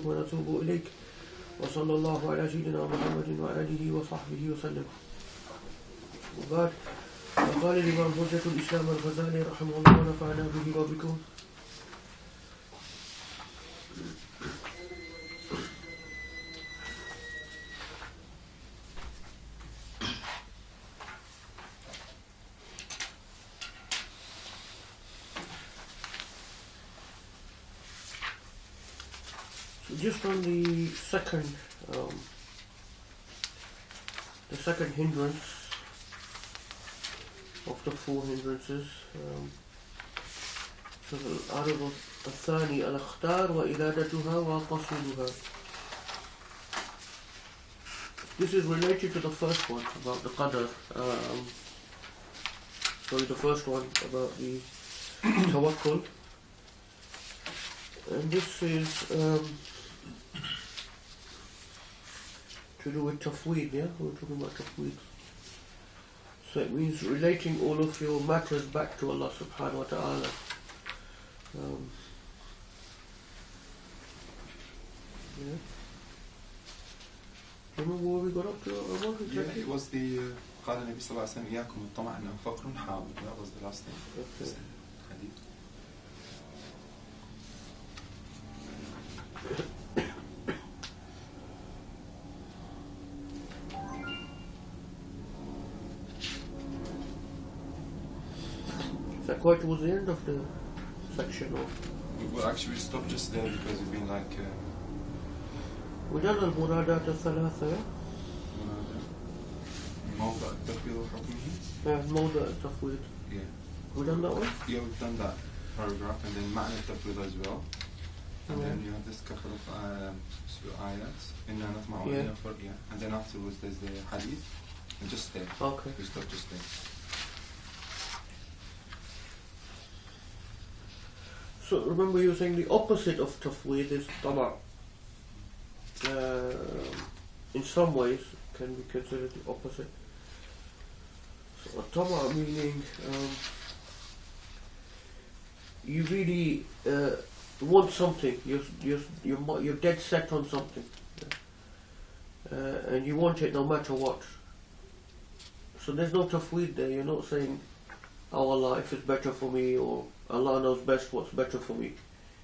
نستغفرك ونتوب إليك وصلى الله على سيدنا محمد وآله وصحبه وسلم. وبعد قال الإمام حجة الإسلام الغزالي رحمه الله ونفعنا به وبكم. Just on the second hindrance of the four hindrances, so العرض الثاني الأخطار وإرادتها وقصدها. This is related to the first one about the qadr. The first one about the tawakkul, and this is to do with tafweed, yeah? We're talking about tafweed. So it means relating all of your matters back to Allah subhanahu wa ta'ala. Yeah. Remember where we got up to? Yeah, it was the قال النبي صلى الله عليه وسلم إياكم الطمع إنه فقر حاضر. That was the last thing. Okay. Is that quite towards the end of the section? Or? Well, actually we stopped just there because it's been like we done al-muradat al-thalatha, موضع التفويض وحكمه. Yeah, موضع التفويض. Yeah. We done that one? Yeah, we've done that paragraph, and then معنى التفويض as well. And then you have this couple of ayats. إنا نطمع وإنا نفرح. Yeah. And then afterwards there's the hadith. And just there. Okay. We stopped just there. So remember you were saying the opposite of tafweed is tama'. In some ways can be considered the opposite. So tama' meaning you really want something. You're dead set on something, and you want it no matter what. So there's no tafweed there. You're not saying, "Oh Allah, if it's better for me," or "Allah knows best what's better for me."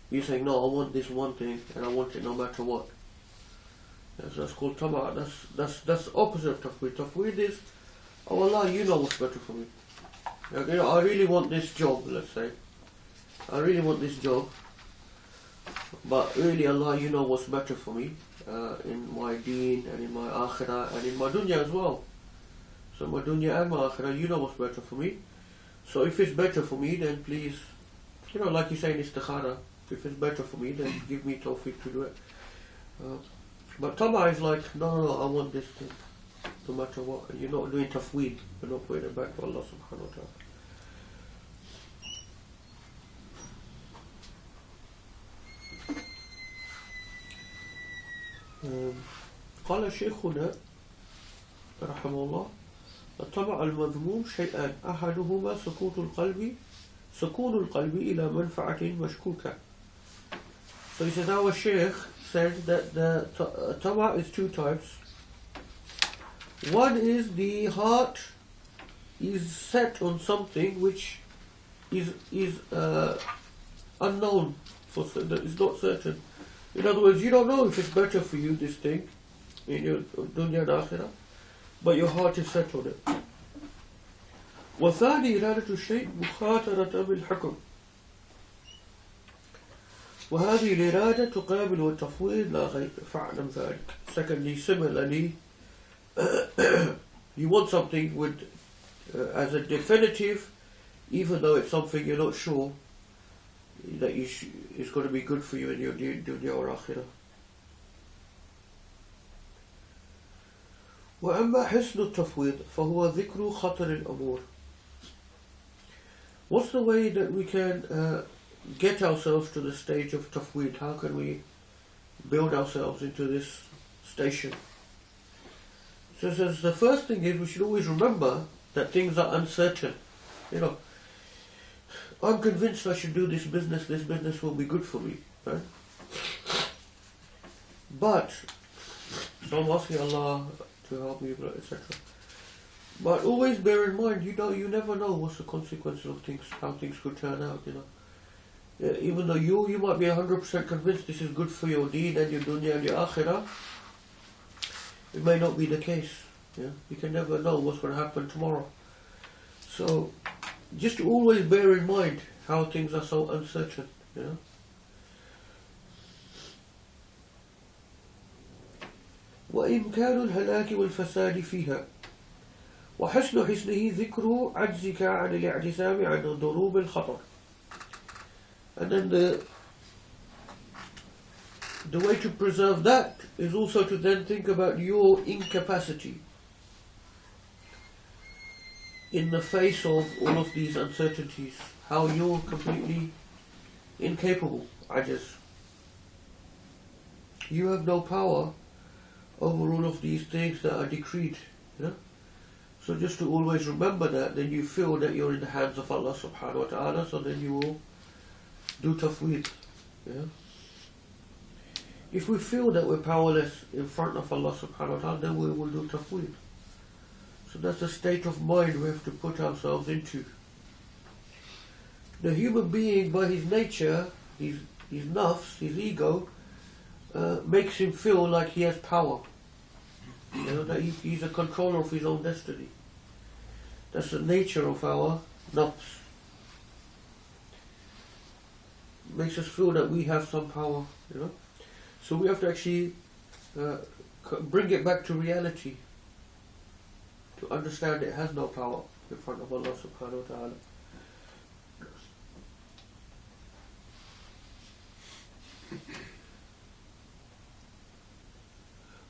You're saying, "No, I want this one thing, and I want it no matter what." So that's called tama'. That's opposite of tafweed. Tafweed is, "Oh Allah, you know what's better for me. I really want this job. Let's say, I really want this job, but really Allah, you know what's better for me in my deen and in my akhirah and in my dunya as well. So my dunya and my akhirah, you know what's better for me. So if it's better for me, then please, like you say in istikhara, if it's better for me, then give me tawfiq to do it." But tama' is like, no, I want this thing, no matter what. And you're not doing tafweed, you're not putting it back to Allah subhanahu wa ta'ala. قال شيخنا رحمه الله الطمع المذموم شيئان أحدهما سكون القلب إلى منفعة مشكوكة. So he says our Shaykh said that the tama' is two types. One is the heart is set on something which is unknown, it's not certain. In other words, you don't know if it's better for you, this thing, in your dunya and akhirah, but your heart is set on it. وثاني إرادة الشيء مخاطرة بالحكم. وهذه الإرادة تقابل التفويض لا غير فاعلم ذلك. Secondly, similarly, you want something with as a definitive, even though it's something you're not sure that is going to be good for you in your dunya or akhirah. وأما حسن التفويض فهو ذكر خطر الأمور. What's the way that we can get ourselves to the stage of tafweed? How can we build ourselves into this station? So the first thing is we should always remember that things are uncertain. I'm convinced I should do this business will be good for me. Right? But, so I'm asking Allah to help me, etc. But always bear in mind, you never know what's the consequences of things, how things could turn out, Yeah, even though you might be 100% convinced this is good for your deen and your dunya and your akhirah, it may not be the case. Yeah, you can never know what's going to happen tomorrow. So, just always bear in mind how things are so uncertain. وإمكان الهلاك والفساد فيها وحسن حسنه ذكر عجزك عن الاعتصام عن ضروب الخطر. And then the way to preserve that is also to then think about your incapacity in the face of all of these uncertainties, how you're completely incapable, ajiz. You have no power over all of these things that are decreed. So just to always remember that, then you feel that you're in the hands of Allah subhanahu wa ta'ala, so then you will do tafweed. If we feel that we're powerless in front of Allah subhanahu wa ta'ala, then we will do tafweed. So that's the state of mind we have to put ourselves into. The human being, by his nature, his nafs, his ego, makes him feel like he has power. That he's a controller of his own destiny. That's the nature of our nafs. Makes us feel that we have some power, So we have to actually bring it back to reality, to understand it has no power in front of Allah subhanahu wa ta'ala.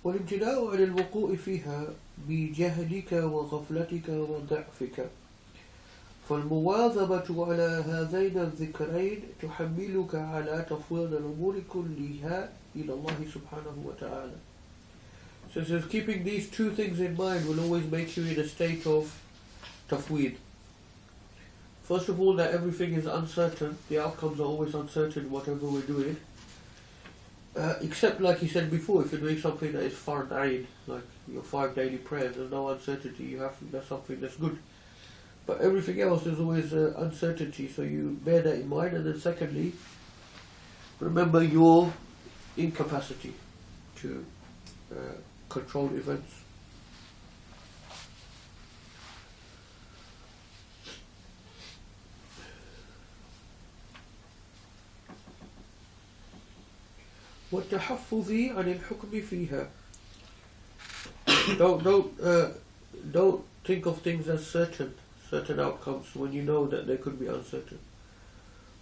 والامتناع عن الوقوع فيها بجهلك وغفلتك وضعفك. فالمواظبة على هذين الذكرين تحملك على تفويض الأمور كلها إلى الله سبحانه وتعالى. So it says, keeping these two things in mind will always make you in a state of tafweed. First of all, that everything is uncertain. The outcomes are always uncertain, whatever we're doing. Except, like he said before, if you're doing something that is fard ayn, like your 5 daily prayers, there's no uncertainty. That's something that's good. But everything else, there's always uncertainty. So you bear that in mind. And then secondly, remember your incapacity to control events. والتحفظ عن الحكم فيها. Don't think of things as certain outcomes when you know that they could be uncertain.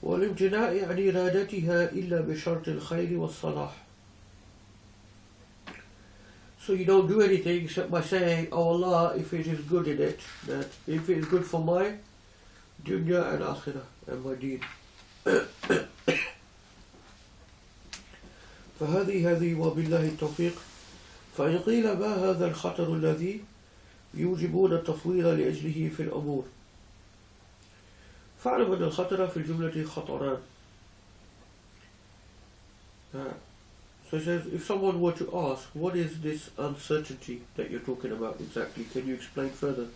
والامتناع عن إرادتها إلا بشرط الخير والصلاح. So you don't do anything except by saying, oh Allah, if it is good in it, that if it is good for my dunya and akhirah and my deen. فهذه وبالله التوفيق. فإن قيل ما هذا الخطر الذي يوجبون التفويض لأجله في الأمور. فاعلم أن الخطر في الجملة خطران. So it says, if someone were to ask, what is this uncertainty that you're talking about exactly? Can you explain further?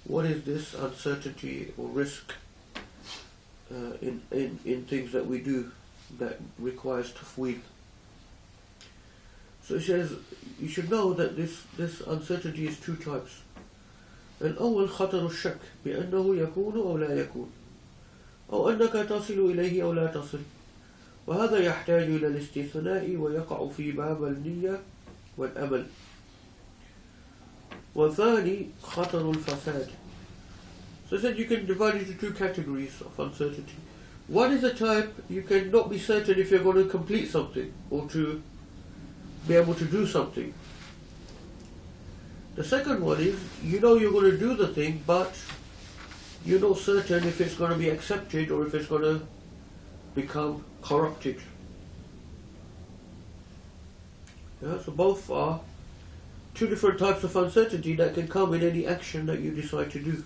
What is this uncertainty or risk in things that we do that requires tafweed? So it says, you should know that this uncertainty is two types. الأول خطر الشك بأنه يكون أو لا يكون أو أنك تصل إليه أو لا تصل وهذا يحتاج إلى الاستثناء ويقع في باب النية والأمل. والثاني خطر الفساد. So it said you can divide into two categories of uncertainty. One is a type you cannot be certain if you're going to complete something or to be able to do something. The second one is, you know you're going to do the thing, but you're not certain if it's going to be accepted or if it's going to become corrupted. So both are two different types of uncertainty that can come in any action that you decide to do.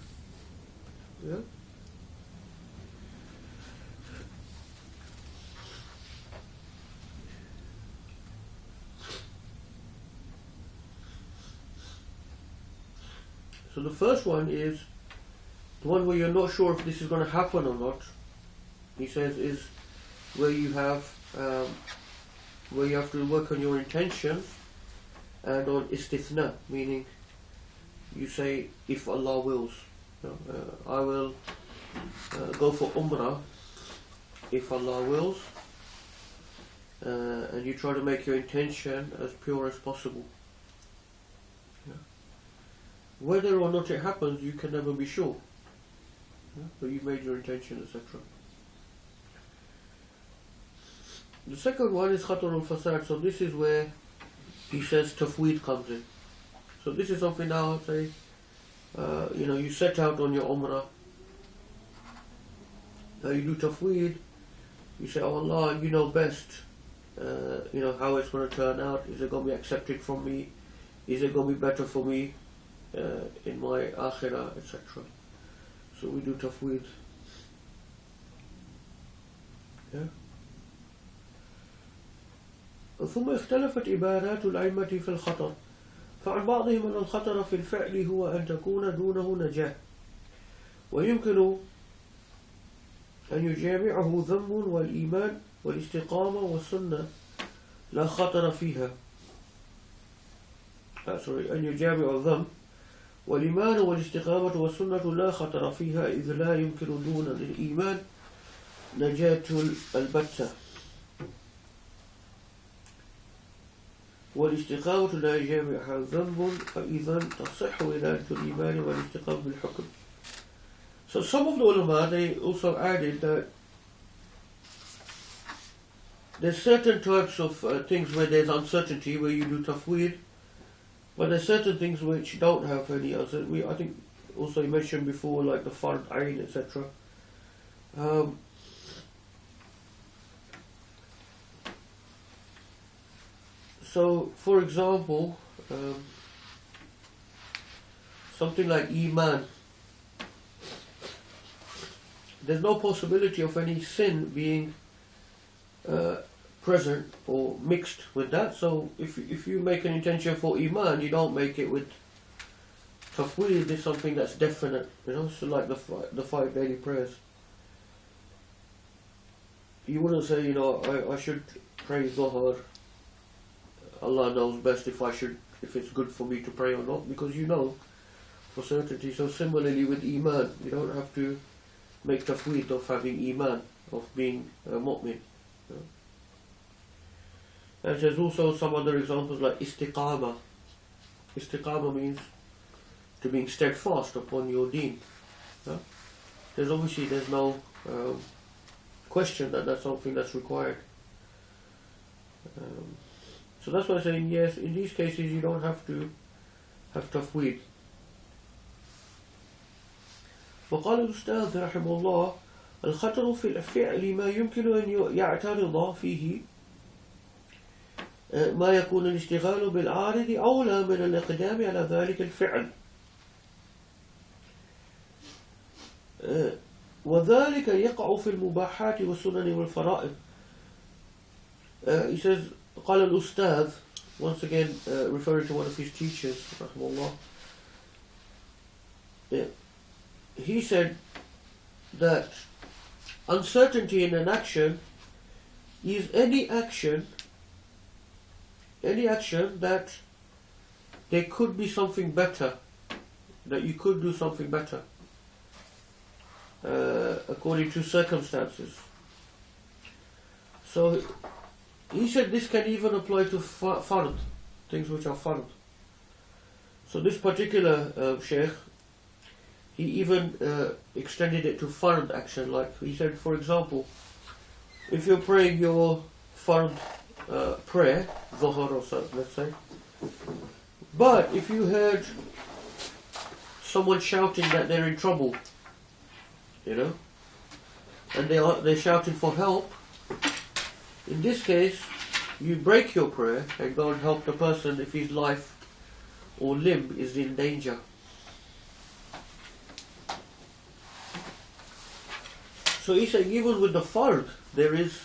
So the first one is the one where you're not sure if this is going to happen or not. He says is where you have to work on your intention and on istithna, meaning you say if Allah wills. I will go for Umrah if Allah wills, and you try to make your intention as pure as possible. Whether or not it happens, you can never be sure, but you made your intention, etc. The second one is Khatar al-Fasad. So this is where he says tafweed comes in. So this is something now, say, you set out on your Umrah. Now you do tafweed. You say, oh Allah, you know best. How it's going to turn out. Is it going to be accepted from me? Is it going to be better for me in my akhirah, etc. So we do tafweed. Yeah. ثم اختلفت عبارات الأئمة في الخطر فعن بعضهم أن الخطر في الفعل هو أن تكون دونه نجاة ويمكن أن يجامعه ذم والإيمان والاستقامة والسنة لا خطر فيها أن يجامع الذم والإيمان والاستقامة والسنة لا خطر فيها إذ لا يمكن دون الإيمان نجاة البتة والاستقامة لا يجامعها ذنب فإذا تصح ولاية الإيمان والاستقامة بالحكم. So some of the ulama, they also added that there's certain types of things where there's uncertainty, where you do tafweed, but there's certain things which don't have any uncertainty. I think also you mentioned before, like the fard ayn, etc. So, for example, something like Iman, there's no possibility of any sin being present or mixed with that. So, if you make an intention for Iman, you don't make it with tafweed. It's something that's definite, so like the 5 daily prayers. You wouldn't say, I should pray Dhuhr. Allah knows best if it's good for me to pray or not, because you know for certainty. So similarly with Iman, you don't have to make tafweed of having Iman, of being a mu'min. And there's also some other examples like istiqama. Istiqama means to being steadfast upon your deen. There's no question that that's something that's required. So that's why I'm saying, yes, in these cases you don't have to have tafweed. وقال الأستاذ رحمه الله الخطر في الفعل ما يمكن أن يعترض فيه ما يكون الاشتغال بالعارض أولى من الإقدام على ذلك الفعل وذلك يقع في المباحات والسنن والفرائض. He says قال الأستاذ, once again referring to one of his teachers رحمه الله, he said that uncertainty in an action is any action that there could be something better, that you could do something better according to circumstances. So he said this can even apply to fard, things which are fard. So this particular Shaykh, he even extended it to fard action. Like he said, for example, if you're praying your fard prayer, Dhuhr or so, let's say, but if you heard someone shouting that they're in trouble, and they're shouting for help, in this case, you break your prayer and go and help the person if his life or limb is in danger. So he's saying even with the fard, there is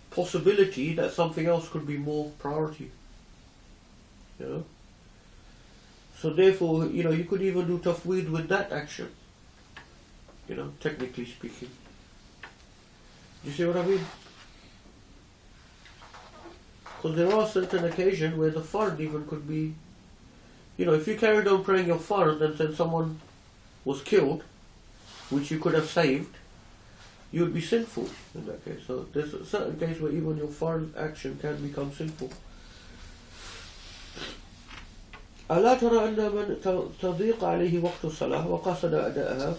possibility that something else could be more priority. So therefore, you could even do tafweed with that action. Technically speaking. Do you see what I mean? Because there are certain occasions where the fard even could be, if you carried on praying your fard and then someone was killed, which you could have saved, you would be sinful in that case. So there's a certain case where even your fard action can become sinful. ألا ترى أن من تضيق عليه وقت الصلاة وقصد أداءها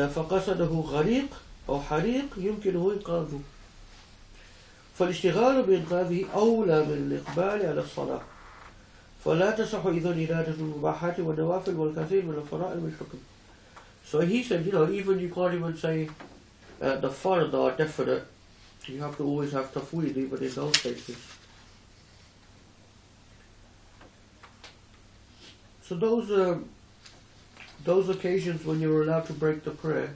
فقصده غريق أو حريق يمكنه إنقاذه فالاشتغال بإنقاذه أولى من الإقبال على الصلاة فلا تصح إذن إرادة المباحات والنوافل والكثير من الفرائض بالحكم. So he said, even you can't even say the fard are definite. You have to always have tafweed even in those cases. So those occasions when you're allowed to break the prayer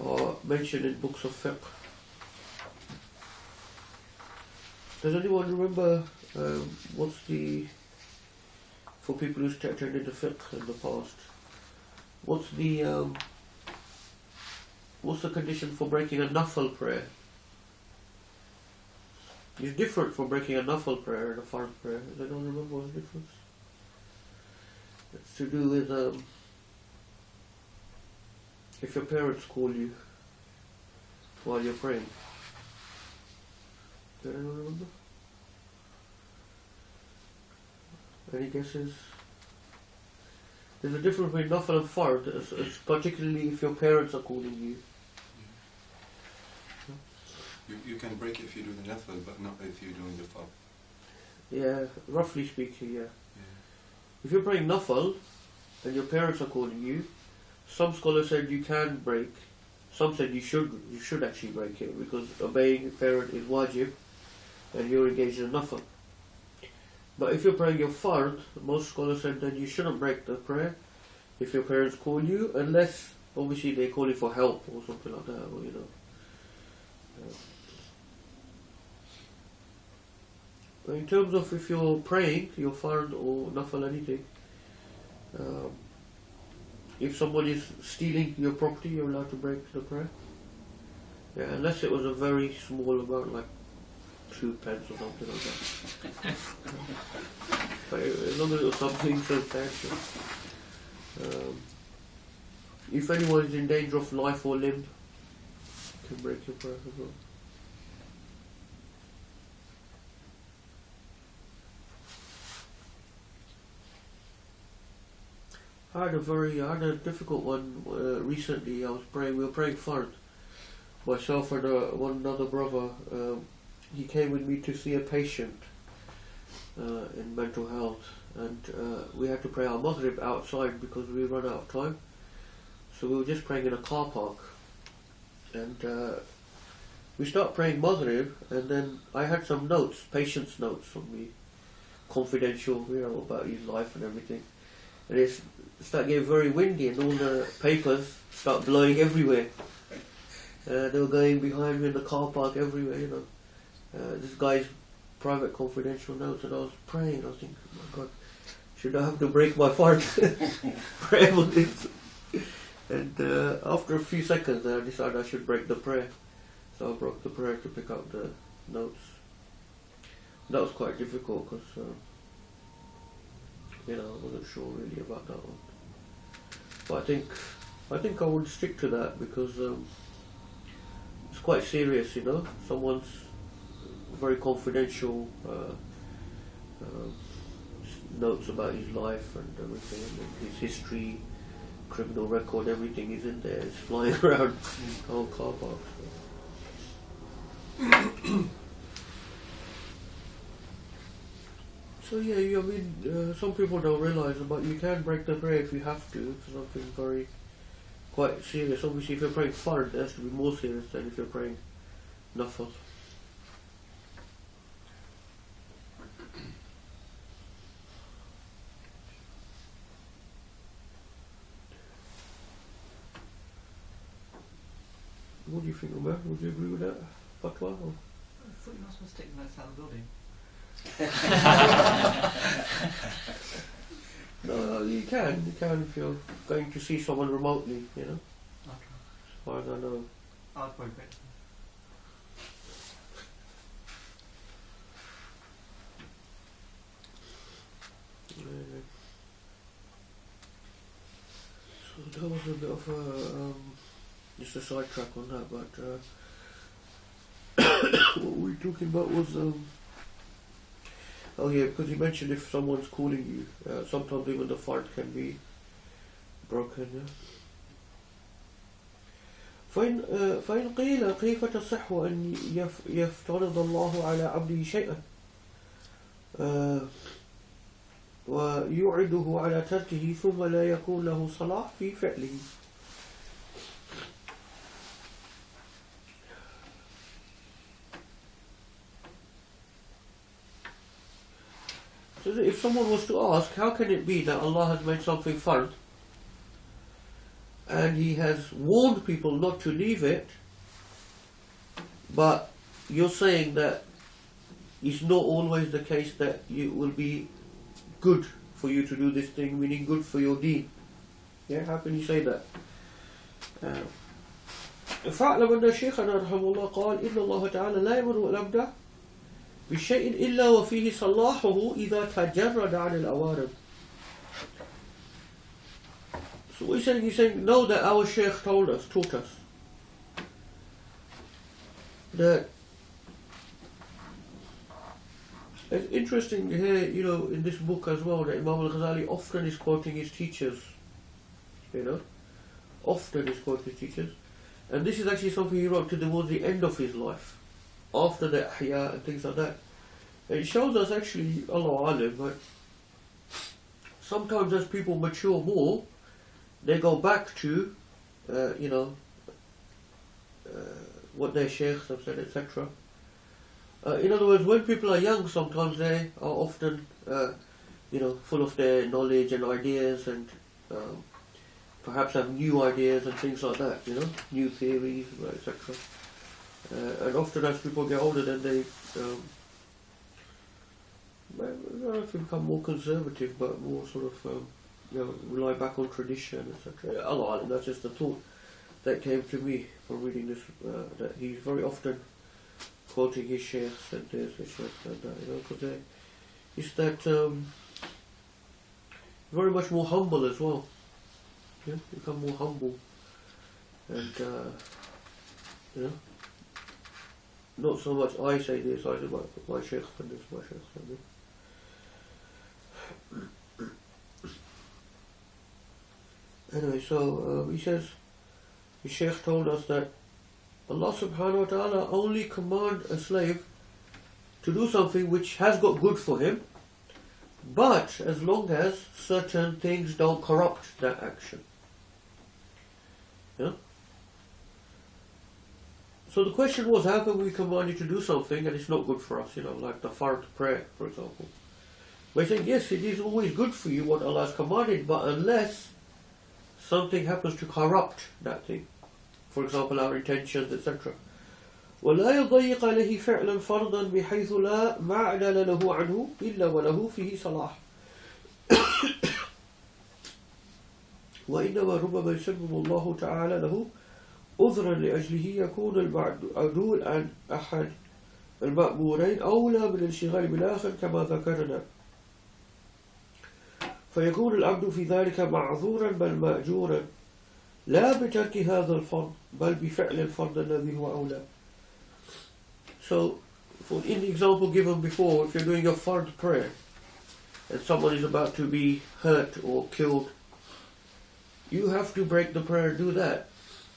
are mentioned in books of fiqh. Does anyone remember for people who's attended the fiqh in the past, what's the condition for breaking a nafal prayer? It's different from breaking a nafal prayer and a fard prayer. Does anyone remember what's the difference? It's to do with if your parents call you while you're praying. Does anyone remember? Any guesses? There's a difference between nafal and fard, it's particularly if your parents are calling you. You can break it if you do the nafal, but not if you're doing the fard. Yeah, roughly speaking, yeah. If you're praying nafal and your parents are calling you, some scholars said you can break. Some said you should actually break it because obeying a parent is wajib and you're engaged in nafal. But if you're praying your fard, most scholars said that you shouldn't break the prayer if your parents call you, unless obviously they call you for help or something like that, or But in terms of if you're praying your fard or nafal anything, if someone is stealing your property, you're allowed to break the prayer. Yeah, unless it was a very small amount, like 2 pence or something like that. But as long as it was something substantial. If anyone is in danger of life or limb, you can break your prayer as well. I had a difficult one recently. We were praying fard. Myself and one another brother, he came with me to see a patient in mental health, and we had to pray our Maghrib outside because we ran out of time. So we were just praying in a car park, and we start praying Maghrib, and then I had some notes, patient's notes from me, confidential, about his life and everything. And it started getting very windy, and all the papers start blowing everywhere. They were going behind me in the car park everywhere, this guy's private confidential notes, and I was praying. I was thinking, oh my God, should I have to break my fard? Pray for this. And after a few seconds, I decided I should break the prayer. So I broke the prayer to pick up the notes. That was quite difficult because, I wasn't sure really about that one. But I think I would stick to that because it's quite serious, Someone's very confidential notes about his life and everything, and his history, criminal record, everything is in there. It's flying around the whole car park. So yeah, some people don't realise, but you can break the prayer if you have to. It's something quite serious. Obviously, if you're praying fard, it has to be more serious than if you're praying nafal. What do you think, Umar? Would you agree with that fatwa? Or? I thought you were supposed to take the notes out of the building. You can if you're going to see someone remotely, you know. Okay. As far as I know. I'll point back. So that was a bit of a just a sidetrack on that, but what we were talking about was oh yeah, because you mentioned if someone's calling you, sometimes even the fart can be broken. Yeah? فإن قيل كيف تصح أن يفترض الله على عبده شيئا ويوعده على تركه ثم لا يكون له صلاح في فعله. So if someone was to ask, how can it be that Allah has made something fard and He has warned people not to leave it, but you're saying that it's not always the case that it will be good for you to do this thing, meaning good for your deen? Yeah, how can you say that? فاعلم أن شيخنا رحمه الله قال إن الله تعالى لا يأمر العبد بشيء إلا وفيه صلاحه إذا تجرد عن الأوارد. So what he's saying, know that our Shaykh taught us that it's interesting here, you know, in this book as well, that Imam al-Ghazali often is quoting his teachers, you know, often is quoting his teachers, and this is actually something he wrote towards the end of his life, after the Ihya and things like that. And it shows us actually, Allah Alim, but sometimes as people mature more, they go back to, you know, what their sheikhs have said, etc. In other words, when people are young, sometimes they are often, you know, full of their knowledge and ideas, and perhaps have new ideas and things like that, you know, new theories, etc. And often as people get older, then they, I don't know if they become more conservative, but more sort of, you know, rely back on tradition, etc. Allah, that's just a thought that came to me from reading this, that he's very often quoting his sheikhs and this, his sheikhs and that, you know, because it's that very much more humble as well. Yeah, become more humble, and you know, not so much I say this, I say my sheikh and this, my sheikh and this. Anyway, so he says, the Shaykh told us that Allah subhanahu wa ta'ala only command a slave to do something which has got good for him, but as long as certain things don't corrupt that action. Yeah? So the question was, how can we command you to do something and it's not good for us, you know, like the fard prayer, for example. But he's saying, yes, it is always good for you what Allah has commanded, but unless something happens to corrupt that thing. For example, our intentions, etc. ولا يضيق عليه فعلا فرضا بحيث لا معدل له عنه إلا وله فيه صلاح. وإنما ربما يسبب الله تعالى له عذرا لأجله يكون المعدول عن أحد المأمورين أولى من الانشغال بالآخر كما ذكرنا. فيكون العبد في ذلك معذورا بل مأجورا لا بترك هذا الفرض بل بفعل الفرض الذي هو أولى. So, in the example given before, if you're doing a fard prayer and someone is about to be hurt or killed, you have to break the prayer and do that.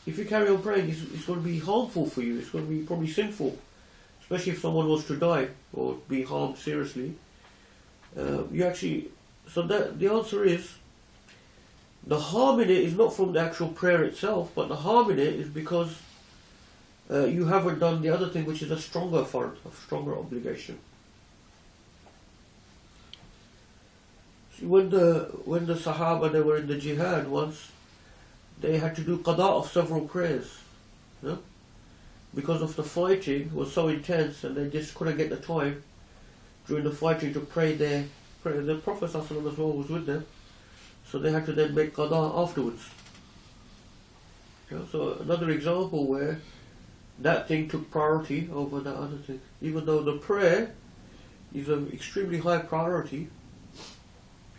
If you carry on praying, it's going to be harmful for you. It's going to be probably sinful, especially if someone was to die or be harmed seriously. So that the answer is, the harm in it is not from the actual prayer itself, but the harm in it is because you haven't done the other thing, which is a stronger fard, a stronger obligation. See, when the Sahaba, they were in the jihad once, they had to do qada of several prayers, you know? Because of the fighting was so intense, and they just couldn't get the time during the fighting to pray their prayer. The Prophet ﷺ as well was with them, So they had to then make qada afterwards. So another example where that thing took priority over that other thing. Even though the prayer is an extremely high priority,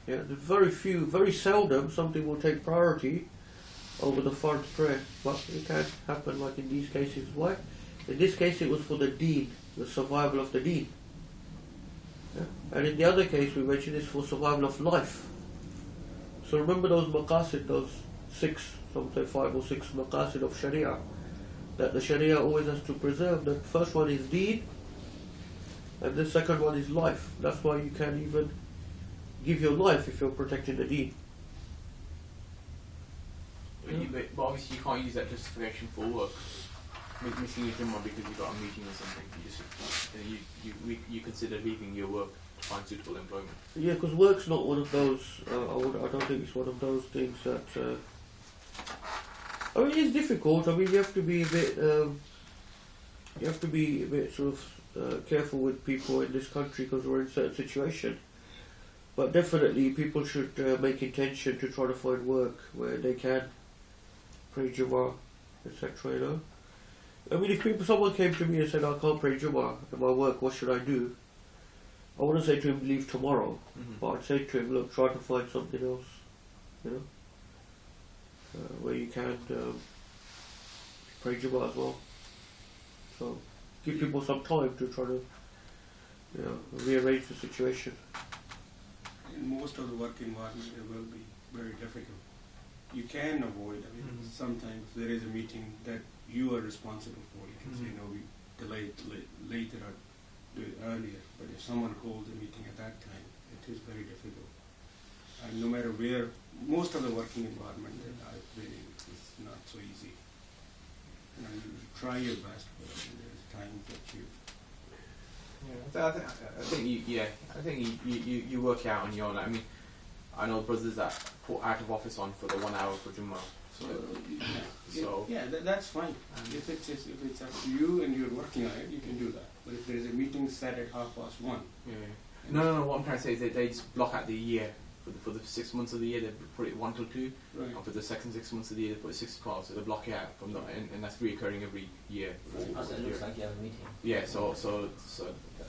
there's very seldom something will take priority over the fard prayer. But it can happen like in these cases. Why? In this case it was for the deen, the survival of the deen. And in the other case we mentioned it's for survival of life. So remember those maqasid, those 6, some say 5 or 6 maqasid of Sharia, that the Sharia always has to preserve. The first one is deen, and the second one is life. That's why you can even give your life if you're protecting the deen. But obviously you can't use that justification for work. Missing your Jummah because you've got a meeting or something. You consider leaving your work to find suitable employment. Yeah, because work's not one of those. I don't think it's one of those things that. I mean, it's difficult. I mean, you have to be a bit. You have to be a bit sort of careful with people in this country because we're in a certain situation. But definitely, people should make intention to try to find work where they can pray Jummah, etc. You know. I mean, if someone came to me and said, I can't pray Jummah at my work, what should I do? I wouldn't say to him, leave tomorrow. But I'd say to him, look, try to find something else, you know, where you can pray Jummah as well. So, give people some time to try to, rearrange the situation. In most of the work environment, it will be very difficult. You can avoid, I mean, sometimes there is a meeting that you are responsible for. You can say, no, we delay it later or do it earlier. But if someone calls a meeting at that time, it is very difficult. And no matter where, most of the working environment that I've been in is not so easy. And you try your best, but there's times that you... I think you work out on your own. I mean, I know brothers that put out of office on for the 1 hour for Jummah. That's fine. If it's up to you and you're working on it, you can do that. But if there's a meeting set at 1:30. No. What I'm trying to say is that they just block out the year for the 6 months of the year. They put it 1 till 2, right. And for the second 6 months of the year, they put it 6 to 12. So they block it out from that, and that's reoccurring every year. Also, it looks like you have a meeting. Yeah. So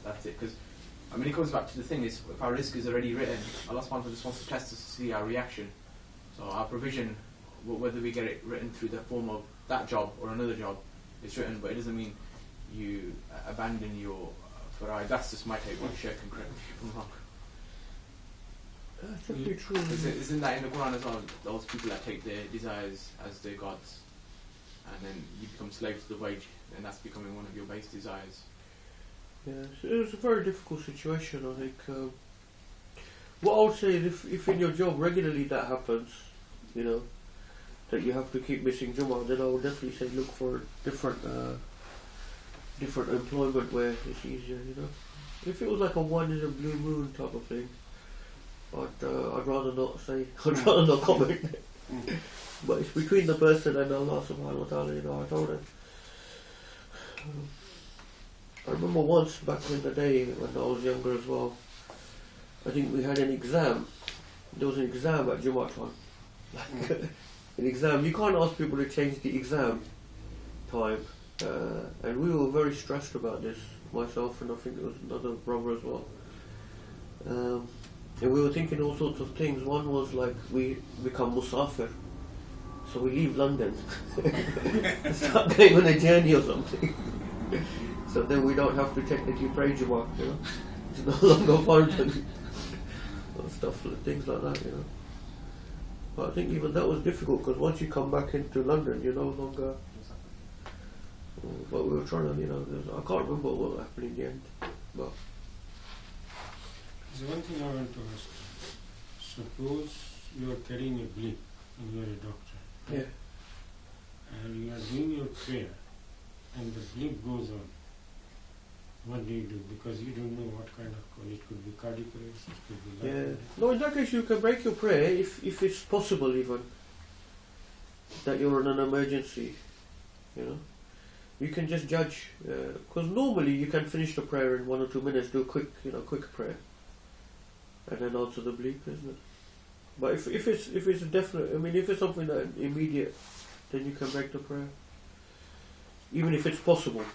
that's it. Because I mean, it comes back to the thing is, if our risk is already written, Allah subhanahu wa ta'ala just wants to test us to see our reaction. So our provision, whether we get it written through the form of that job or another job, it's written, but it doesn't mean you abandon your fara'id. That's just my take on Shaykh, and correct me if I'm wrong. That's definitely true. Isn't that in the Quran as well? Those people that take their desires as their gods, and then you become slave to the wage, and that's becoming one of your base desires. Yeah, it's a very difficult situation, I think. What I would say is if in your job regularly that happens, that you have to keep missing Jummah, then I would definitely say look for different employment where it's easier, If it was like a one in a blue moon type of thing, I'd rather not say, I'd rather not comment. But it's between the person and Allah subhanahu wa ta'ala, I told him. I remember once back in the day when I was younger as well, I think we had an exam. There was an exam at Jummah time. An exam. You can't ask people to change the exam time. And we were very stressed about this, myself and I think there was another brother as well. And we were thinking all sorts of things. One was like we become musafir. So we leave London and start going on a journey or something. So then we don't have to technically pray Jummah, It's no longer fun stuff, things like that, But I think even that was difficult because once you come back into London, you're no longer. But we were trying to, I can't remember what happened in the end. But there's one thing I want to ask. Suppose you are carrying a blip and you are a doctor. Yeah. And you are doing your prayer and the blip goes on. What do you do? Because you don't know what kind of cause. It could be cardiac arrest, it could be life. No, in that case you can break your prayer if it's possible even. That you're in an emergency, You can just judge, because normally you can finish the prayer in 1 or 2 minutes, do a quick prayer. And then answer the bleep, isn't it? But if it's definite, I mean, if it's something that immediate, then you can make the prayer, even if it's possible.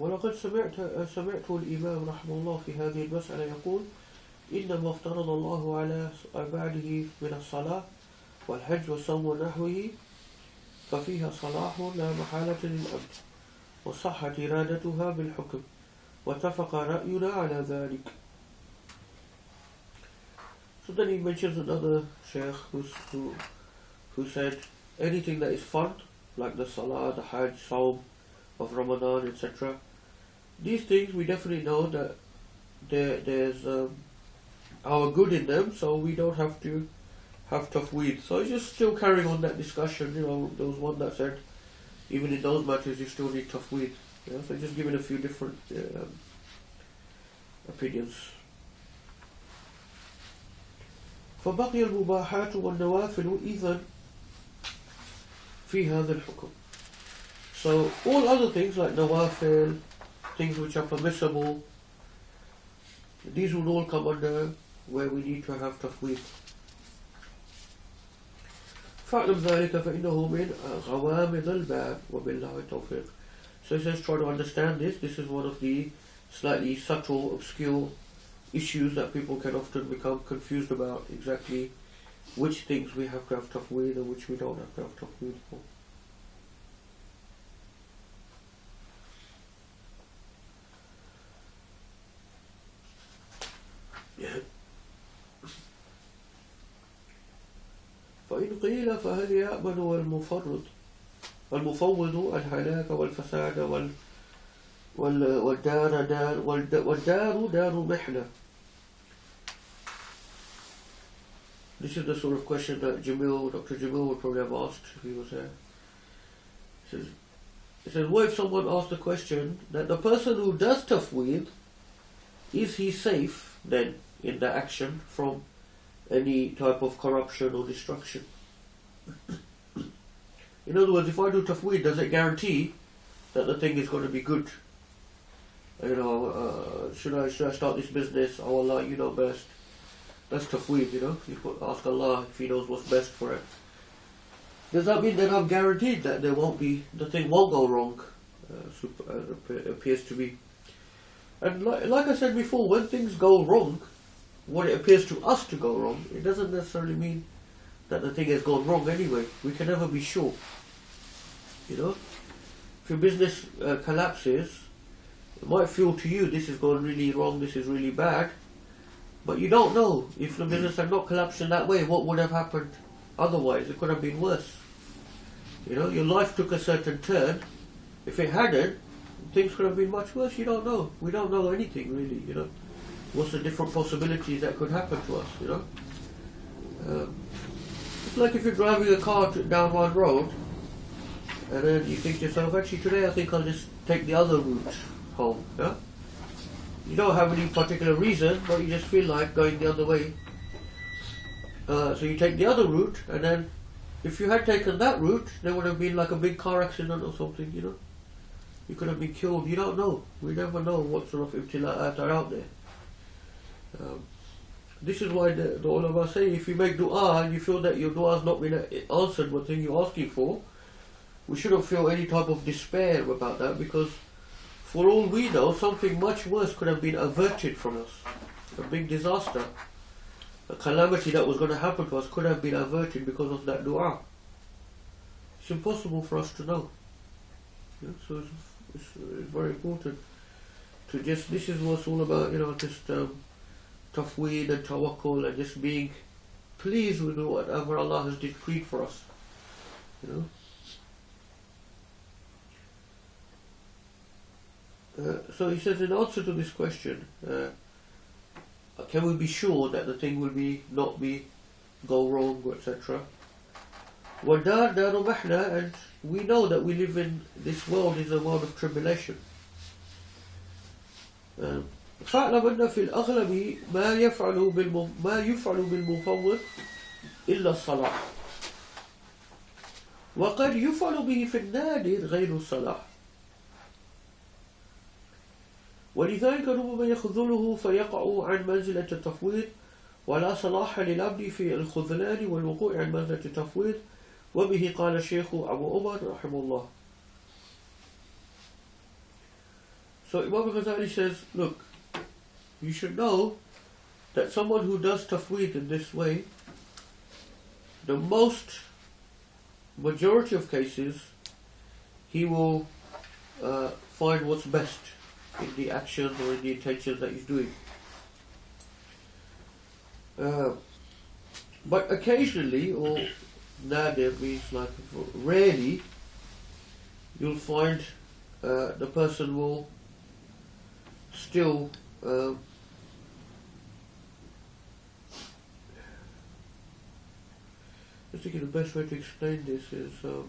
ولقد سمعت الإمام رحمه الله في هذه المسألة يقول إنما افترض الله على عباده من الصلاة والحج والصوم ونحوه ففيها صلاح لا محالة للأبد وصحت إرادتها بالحكم واتفق رأينا على ذلك. So then he mentions another Shaykh who said anything that is fun, like the Salah, the Hajj, Saum of Ramadan, etc. These things we definitely know that there's our good in them, so we don't have to have tafweed. So he's just still carrying on that discussion. You know, there was one that said even in those matters you still need tafweed. You know, so just giving a few different opinions. فبقي المباحات والنوافل إذن في هذا الحكم. So all other things like nawafil, things which are permissible, these will all come under where we need to have tafweed. فاعلم ذلك فإنه من غوامض الباب وبالله التوفيق. So he says, try to understand this. This is one of the slightly subtle, obscure issues that people can often become confused about, exactly which things we have to have tafweed and which we don't have to have tafweed for. فإن قيل فهل يأمن المفوض الهلاك والفساد والدار دار محنة. This is the sort of question that Dr. Jamil would probably have asked if he was there. It says, what if someone asked the question that the person who does tafweed, is he safe then in the action from any type of corruption or destruction? In other words, if I do tafweed, does it guarantee that the thing is going to be good? You know, should I start this business? Oh Allah, you know best. That's tafweed, you know. You ask Allah if He knows what's best for it. Does that mean that I'm guaranteed that the thing won't go wrong? It appears to be. And like I said before, when things go wrong, what it appears to us to go wrong, it doesn't necessarily mean that the thing has gone wrong anyway. We can never be sure. You know, if your business collapses, it might feel to you this is going really wrong, this is really bad, but you don't know. If the business had not collapsed in that way, what would have happened otherwise? It could have been worse. You know, your life took a certain turn. If it hadn't, things could have been much worse. You don't know. We don't know anything really, you know. What's the different possibilities that could happen to us, you know? It's like if you're driving a car down one road and then you think to yourself, actually today I think I'll just take the other route home, yeah? You don't have any particular reason, but you just feel like going the other way. So you take the other route, and then if you had taken that route, there would have been like a big car accident or something, you know? You could have been killed. You don't know. We never know what sort of ibtila'at are out there. This is why the ulama say, if you make dua and you feel that your dua has not been answered, what thing you're asking for, we shouldn't feel any type of despair about that, because for all we know, something much worse could have been averted from us. A big disaster, a calamity that was going to happen to us could have been averted because of that dua. It's impossible for us to know. Yeah, so it's very important to just, this is what's all about, you know, just tafweed and tawakkul and just being pleased with whatever Allah has decreed for us, you know. So he says, in answer to this question, can we be sure that the thing will not go wrong, etc.? وَالدَّارُ دَارُ مَحْنَى, and we know that we live in this world is a world of tribulation. فَاعْلَمْ أَنَّ فِي الْأَغْلَبِ مَا يُفْعَلُ بِالْمُفَوِّضِ إِلَّا الصَّلَاحِ وَقَدْ يُفْعَلُ بِهِ فِي النَّادِرِ غَيْرُ الصَّلَاحِ ولذلك ربما يخذله فيقع عن منزلة التفويض ولا صلاح للعبد في الخذلان والوقوع عن منزلة التفويض وبه قال الشيخ أبو عمر رحمه الله. So Imam al-Ghazali says, look, you should know that someone who does tafweed in this way, the majority of cases, he will find what's best in the actions or in the intentions that he's doing. But occasionally, or nadir means like rarely, you'll find the person will still I think the best way to explain this is okay,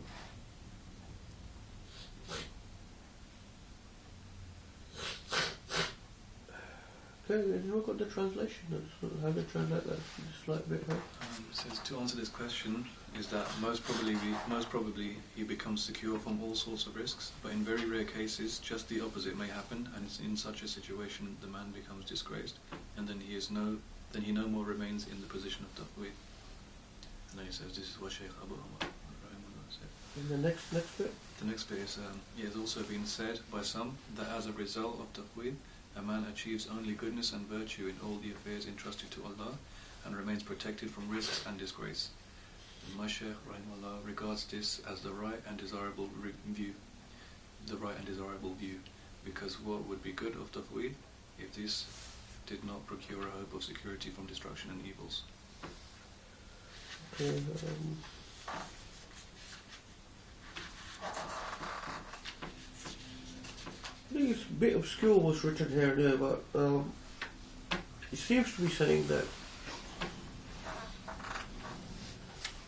you look at the translation. How to translate that slight bit, right? Says to answer this question is that most probably he becomes secure from all sorts of risks, but in very rare cases just the opposite may happen, and in such a situation the man becomes disgraced, and then he no more remains in the position of taqweed. And then he says this is what Shaykh Abu Umar said. And the next bit? The next bit is it has also been said by some that as a result of taqweed a man achieves only goodness and virtue in all the affairs entrusted to Allah and remains protected from risks and disgrace. And my Shaykh Rahimahullah regards this as the right and desirable view, because what would be good of taqweed if this did not procure a hope of security from destruction and evils? Okay, I think it's a bit obscure what's written here and there, but it seems to be saying that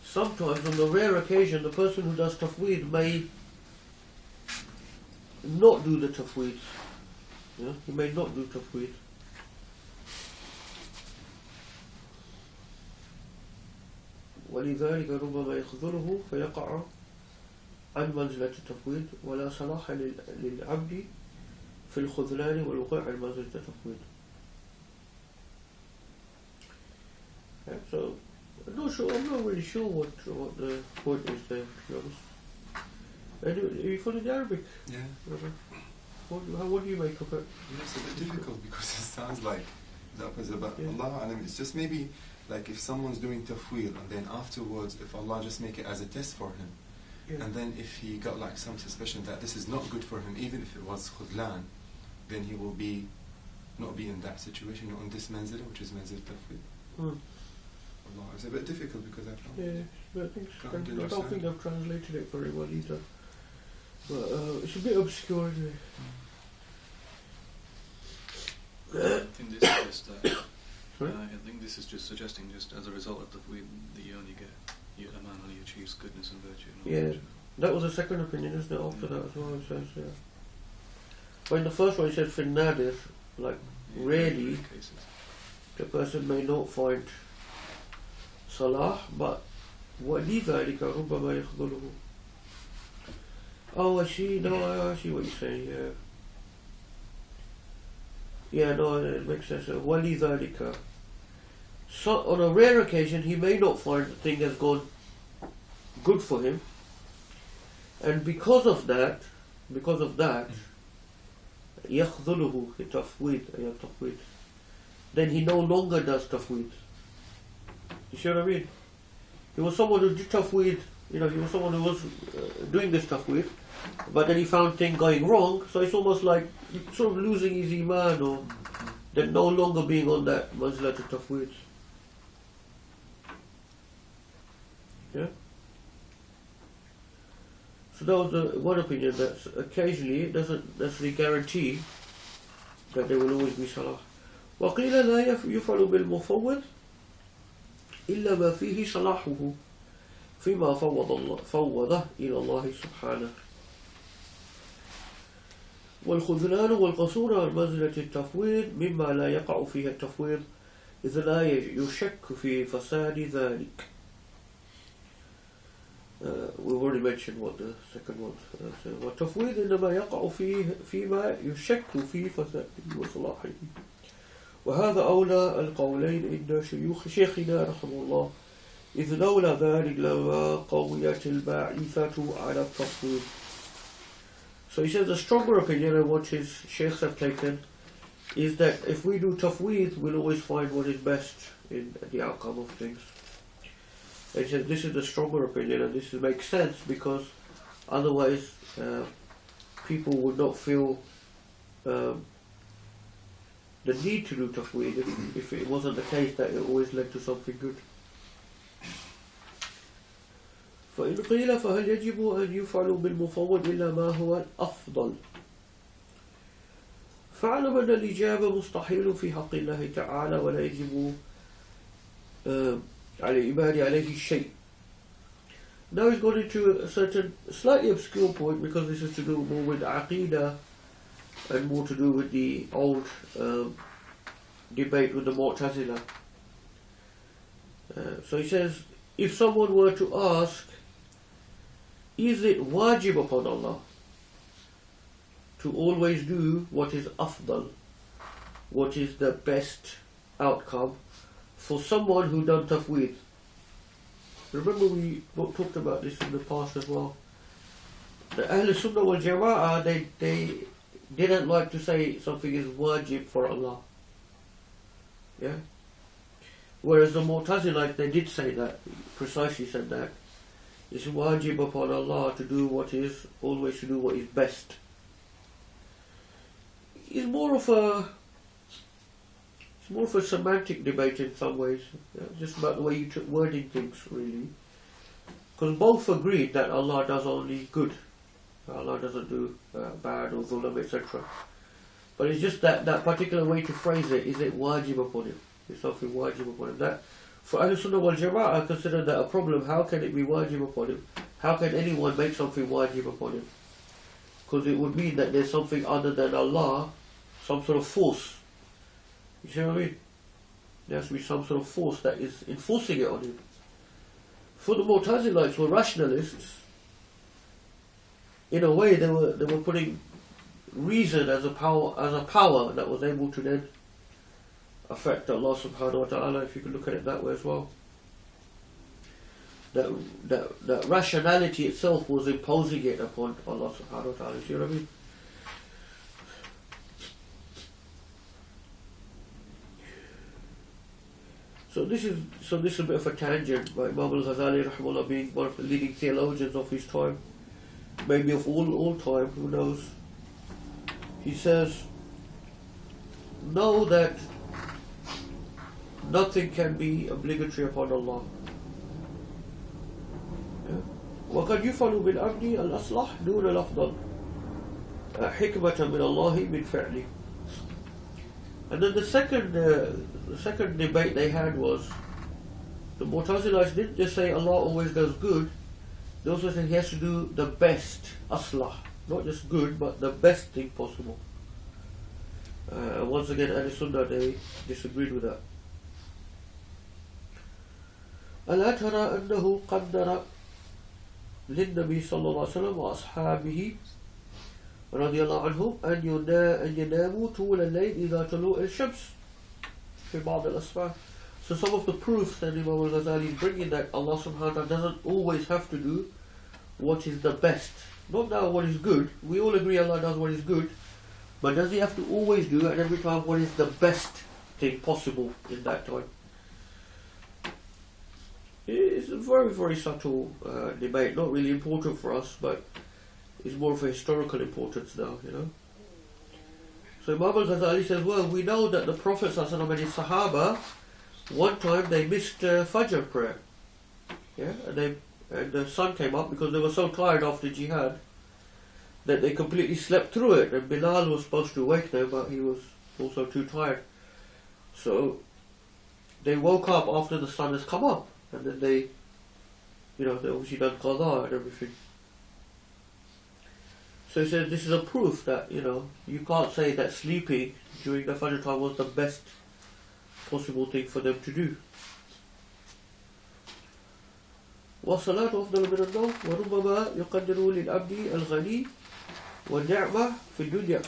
sometimes on the rare occasion the person who does tafweed may not do the tafweed. Yeah? He may not do tafweed. ولذلك ربما يخذله فيقع عن منزلة التفويض ولا صلاح للعبد في الخذلان والوقوع عن منزلة التفويض. So I'm not really sure what the point is there, to be honest. Are you following the Arabic? Yeah. What do you make of it? Yeah, it's a bit difficult because it sounds like the opposite, but Allah Alam, it's just maybe like if someone's doing tafweed and then afterwards if Allah just make it as a test for him, and then if he got like some suspicion that this is not good for him, even if it was khudlan, then he will not be in that situation, or in this manzila, which is manzil tafweed. Allah, it's a bit difficult because I don't think they've translated it very well either. But it's a bit obscure anyway. I think this is just I think this is just suggesting just as a result of tafweed that a man only achieves goodness and virtue. Yeah, that was the second opinion, isn't it? After that as well, it says, yeah. But in the first one, it said fin nadir, like rarely the person may not find salah, but وَلِذَلِكَ رُبَّمَا يَخْذُلُهُ. Oh, I see. No, I see what you're saying. Yeah. Yeah, no, it makes sense. وَلِذَلِكَ. So, on a rare occasion, he may not find the thing has gone good for him, and because of that, يَخْذُلُهُ تَفْوِيد. Then he no longer does tafweed. You see what I mean? He was someone who did tafweed, he was someone who was doing this tafweed, but then he found things going wrong, so it's almost like sort of losing his iman, or then no longer being on that manzilat tafweed. Yeah? So that was the one opinion, that occasionally it doesn't necessarily guarantee that there will always be salah. وقيل لا يفعل بالمفوض إلا ما فيه صلاحه فيما فوضه إلى الله سبحانه. والخذلان والقصور عن منزلة التفويض مما لا يقع فيه التفويض إذ لا يشك في فساد ذلك. We've already mentioned what the second one says. والتفويض إنما يقع فيما يشك في فساده وصلاحه. وهذا أولى القولين عند شيوخ شيخنا رحمه الله إذ لولا ذلك لما قويت الباعثة على التفويض. So he says the stronger opinion and what his sheikhs have taken is that if we do tafweed, we'll always find what is best in the outcome of things. And he says this is the stronger opinion, and this makes sense because otherwise people would not feel the need to do tafweed if it wasn't the case that it always led to something good. فإن قيل فهل يجب أن يفعل بالمفوض إلا ما هو الأفضل؟ فاعلم أن الإجابة مستحيل في حق الله تعالى ولا يجب على العباد عليه شيء. Now he's gone into a certain slightly obscure point because this is to do more with Aqidah and more to do with the old debate with the Mu'tazila. So he says, if someone were to ask, is it wajib upon Allah to always do what is afdal, what is the best outcome for someone who done tafweed? Remember we talked about this in the past as well. The Ahl Sunnah wal Jama'ah, they didn't like to say something is wajib for Allah. Yeah? Whereas the Mu'tazilites, they did say that, precisely said that. It's wajib upon Allah to do what is, always to do what is best. It's more of a semantic debate in some ways, just about the way you took wording things really. Because both agreed that Allah does only good. Allah doesn't do bad or dhulam, etc. But it's just that particular way to phrase it, is it wajib upon him? Is something wajib upon him? That, for Ahl Sunnah wal Jama'ah, consider that a problem. How can it be wajib upon him? How can anyone make something wajib upon him? Because it would mean that there's something other than Allah, some sort of force. You see what I mean? There has to be some sort of force that is enforcing it on him. For the Mu'tazilites were rationalists. In a way, they were putting reason as a power that was able to then affect Allah subhanahu wa ta'ala, if you could look at it that way as well. That rationality itself was imposing it upon Allah subhanahu wa ta'ala. You see what I mean? So this is a bit of a tangent by Imam al-Ghazali rahimahullah, being one of the leading theologians of his time, maybe of all time, who knows. He says, know that nothing can be obligatory upon Allah. وقد يفعل بالعبد الأصلح دون الأفضل حكمة من الله من فعله. And then the second debate they had was, the Mu'tazilites didn't just say Allah always does good, they also said he has to do the best, aslah, not just good, but the best thing possible. Once again, Ahl Sunnah, they disagreed with that. ألا ترى أنه قدر للنبي صلى الله عليه وسلم وأصحابه رضي الله عنهم أن يناموا طول الليل إذا طلوع الشمس في بعض الأسفار. So some of the proofs that Imam al-Ghazali is bringing, that Allah subhanahu wa ta'ala doesn't always have to do what is the best. Not now what is good. We all agree Allah does what is good. But does he have to always do at every time what is the best thing possible in that time? It's a very, very subtle debate, not really important for us, but it's more of a historical importance now, you know. So Imam al-Ghazali says, well, we know that the Prophet and his Sahaba, one time they missed Fajr prayer. Yeah, and the sun came up because they were so tired after jihad that they completely slept through it, and Bilal was supposed to wake them, but he was also too tired. So they woke up after the sun has come up, and then they obviously done qada and everything. So he said this is a proof that, you can't say that sleeping during the Fajr time was the best possible thing for them to do. والصلاة أفضل من النوم وربما يقدر للعبد الغني والنعمة في الدنيا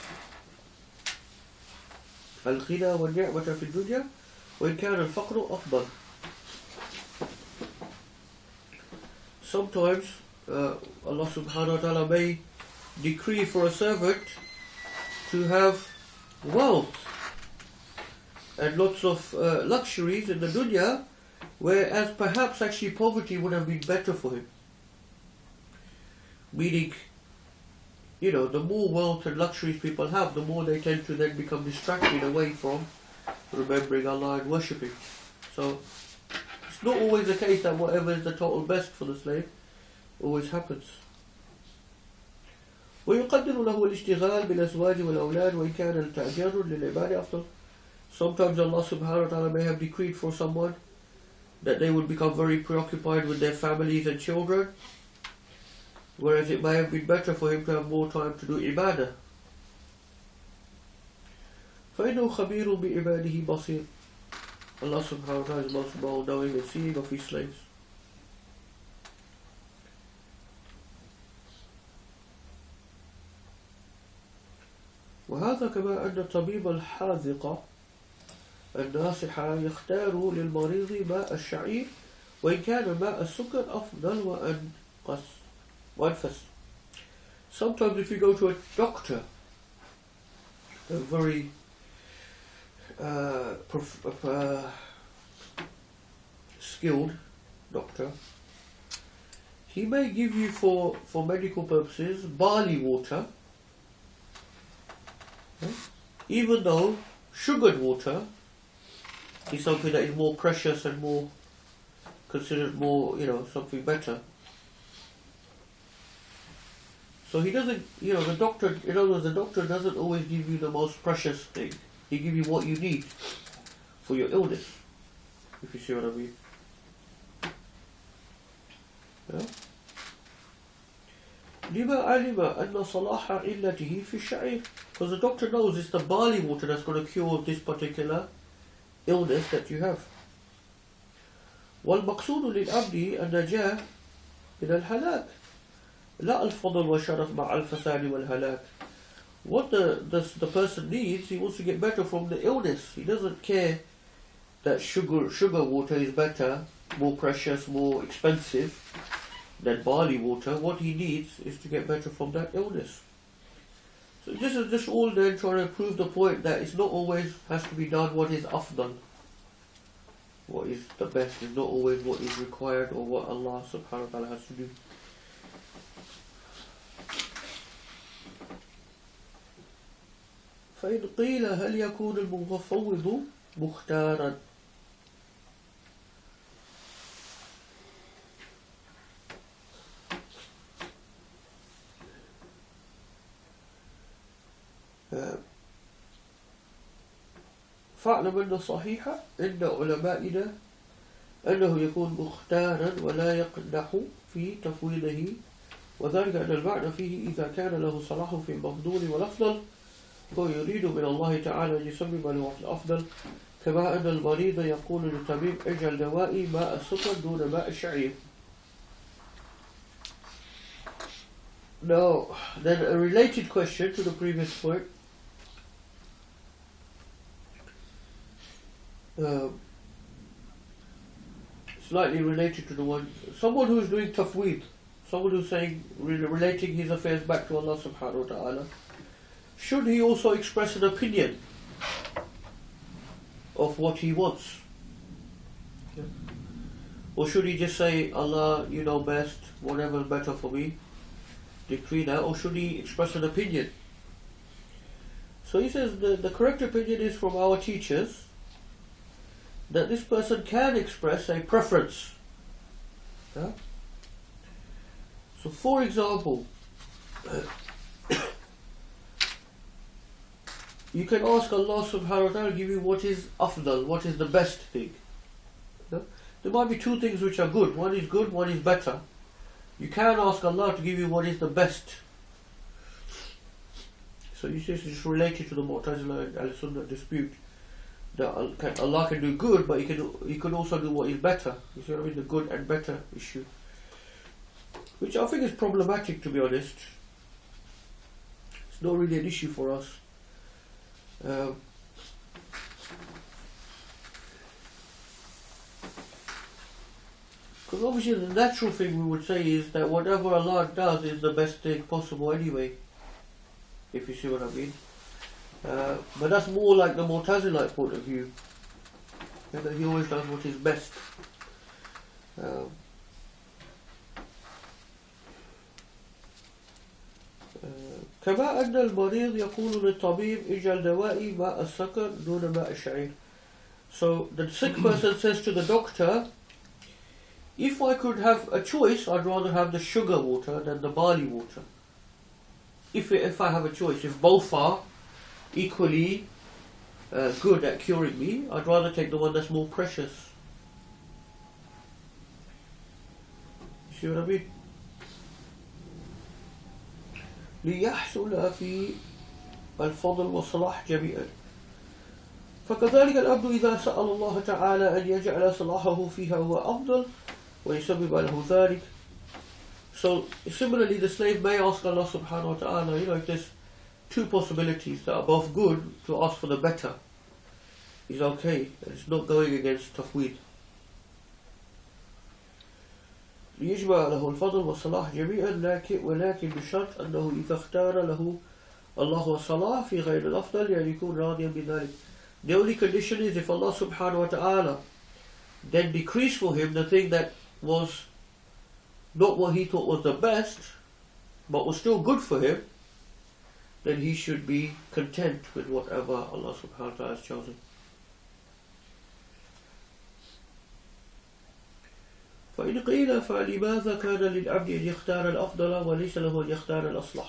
الغنى والنعمة في الدنيا وإن كان الفقر أفضل. Sometimes Allah subhanahu wa ta'ala may decree for a servant to have wealth and lots of luxuries in the dunya, whereas perhaps actually poverty would have been better for him. Meaning, the more wealth and luxuries people have, the more they tend to then become distracted away from remembering Allah and worshipping. So it's not always the case that whatever is the total best for the slave always happens. ويقدر له الاشتغال بالأزواج والأولاد وإن كان التأجير للعباد أفضل. Sometimes Allah subhanahu wa ta'ala may have decreed for someone that they would become very preoccupied with their families and children, whereas it may have been better for him to have more time to do ibadah. فإنه خبير بعباده بصير. Allah subhanahu wa ta'ala is most all-knowing and seeing of his slaves. وهذا كما أن الطبيب الحاذق الناصح يختار للمريض ماء الشعير وإن كان ماء السكر أفضل وأنفس. Sometimes if you go to a doctor, a very skilled doctor, he may give you for medical purposes barley water, even though sugared water is something that is more precious and more considered more, something better. So he doesn't, the doctor, in other words, the doctor doesn't always give you the most precious thing. He gives you what you need for your illness, if you see what I mean. Yeah? لما علم أن صلاح علته في الشعير, because the doctor knows it's the barley water that's going to cure this particular illness that you have. والمقصود للعبد النجاة من الهلاك لا الفضل والشرف مع الفساد والهلاك. What the person needs, he wants to get better from the illness. He doesn't care that sugar water is better, more precious, more expensive than barley water. What he needs is to get better from that illness. So this is just all then trying to prove the point that it's not always has to be done what is afdal. What is the best is not always what is required or what Allah subhanahu wa ta'ala has to do. فإن قيل هل يكون المفوض مختارا. فاعلم أن الصحيح عند علمائنا أنه يكون مختارا ولا يقدح في تفويضه، وذلك أن المعنى فيه إذا كان له صلاح في المفضول والأفضل هو يريد من الله تعالى أن يسمي ما له الأفضل، كما أن المريض يقول للطبيب اجعل دوائي ماء السكر دون ماء الشعير. Now, then a related question to the previous point. Slightly related to the one, someone who is doing tafweed, someone who's saying, relating his affairs back to Allah subhanahu wa ta'ala, should he also express an opinion of what he wants? Yeah. Or should he just say, Allah, you know best, whatever is better for me, decree that, or should he express an opinion? So he says the correct opinion is from our teachers that this person can express a preference. Yeah? So for example, you can ask Allah subhanahu wa ta'ala to give you what is afdal, what is the best thing. Yeah? There might be two things which are good. One is good, one is better. You can ask Allah to give you what is the best. So you see, it's just related to the Mu'tazila and Al-Sunnah dispute. That Allah can do good, but He can also do what is better. You see what I mean? The good and better issue. Which I think is problematic, to be honest. It's not really an issue for us. Because obviously the natural thing we would say is that whatever Allah does is the best thing possible anyway. If you see what I mean. But that's more like the Mu'tazilite point of view. Yeah, that He always does what is best. كما أن المريض يقول للطبيب اجعل دوائي ماء السكر دون ماء الشعير. So the sick person says to the doctor, if I could have a choice, I'd rather have the sugar water than the barley water. If I have a choice, if both are equally good at curing me, I'd rather take the one that's more precious. You see what I mean? ليحصل في الفضل والصلاح جميعا. فكذلك العبد إذا سأل الله تعالى أن يجعل صلاحه فيها هو أفضل ويسبب له ذلك. So similarly, the slave may ask Allah subhanahu wa ta'ala, if there's two possibilities that are both good, to ask for the better. Is okay, it's not going against tafweed. ليجمع له الفضل والصلاح جميعا ولكن بشرط أنه إذا اختار له الله والصلاح في غير الأفضل يعني يكون راضيا بذلك. The only condition is if Allah subhanahu wa ta'ala then decrees for him the thing that was not what he thought was the best, but was still good for him, then he should be content with whatever Allah subhanahu wa ta'ala has chosen. فإن قيل فلماذا كان للعبد أن يختار الأفضل وليس له أن يختار الأصلح.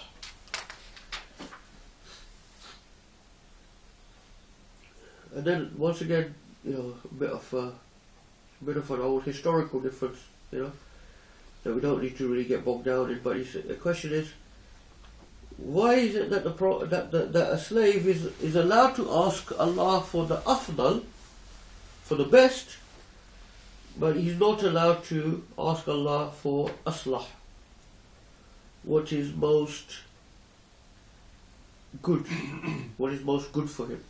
And then once again, a bit of an old historical difference, that we don't need to really get bogged down in. But the question is, why is it that that a slave is allowed to ask Allah for the afdal, for the best, but he's not allowed to ask Allah for aslah, what is most good, what is most good for him.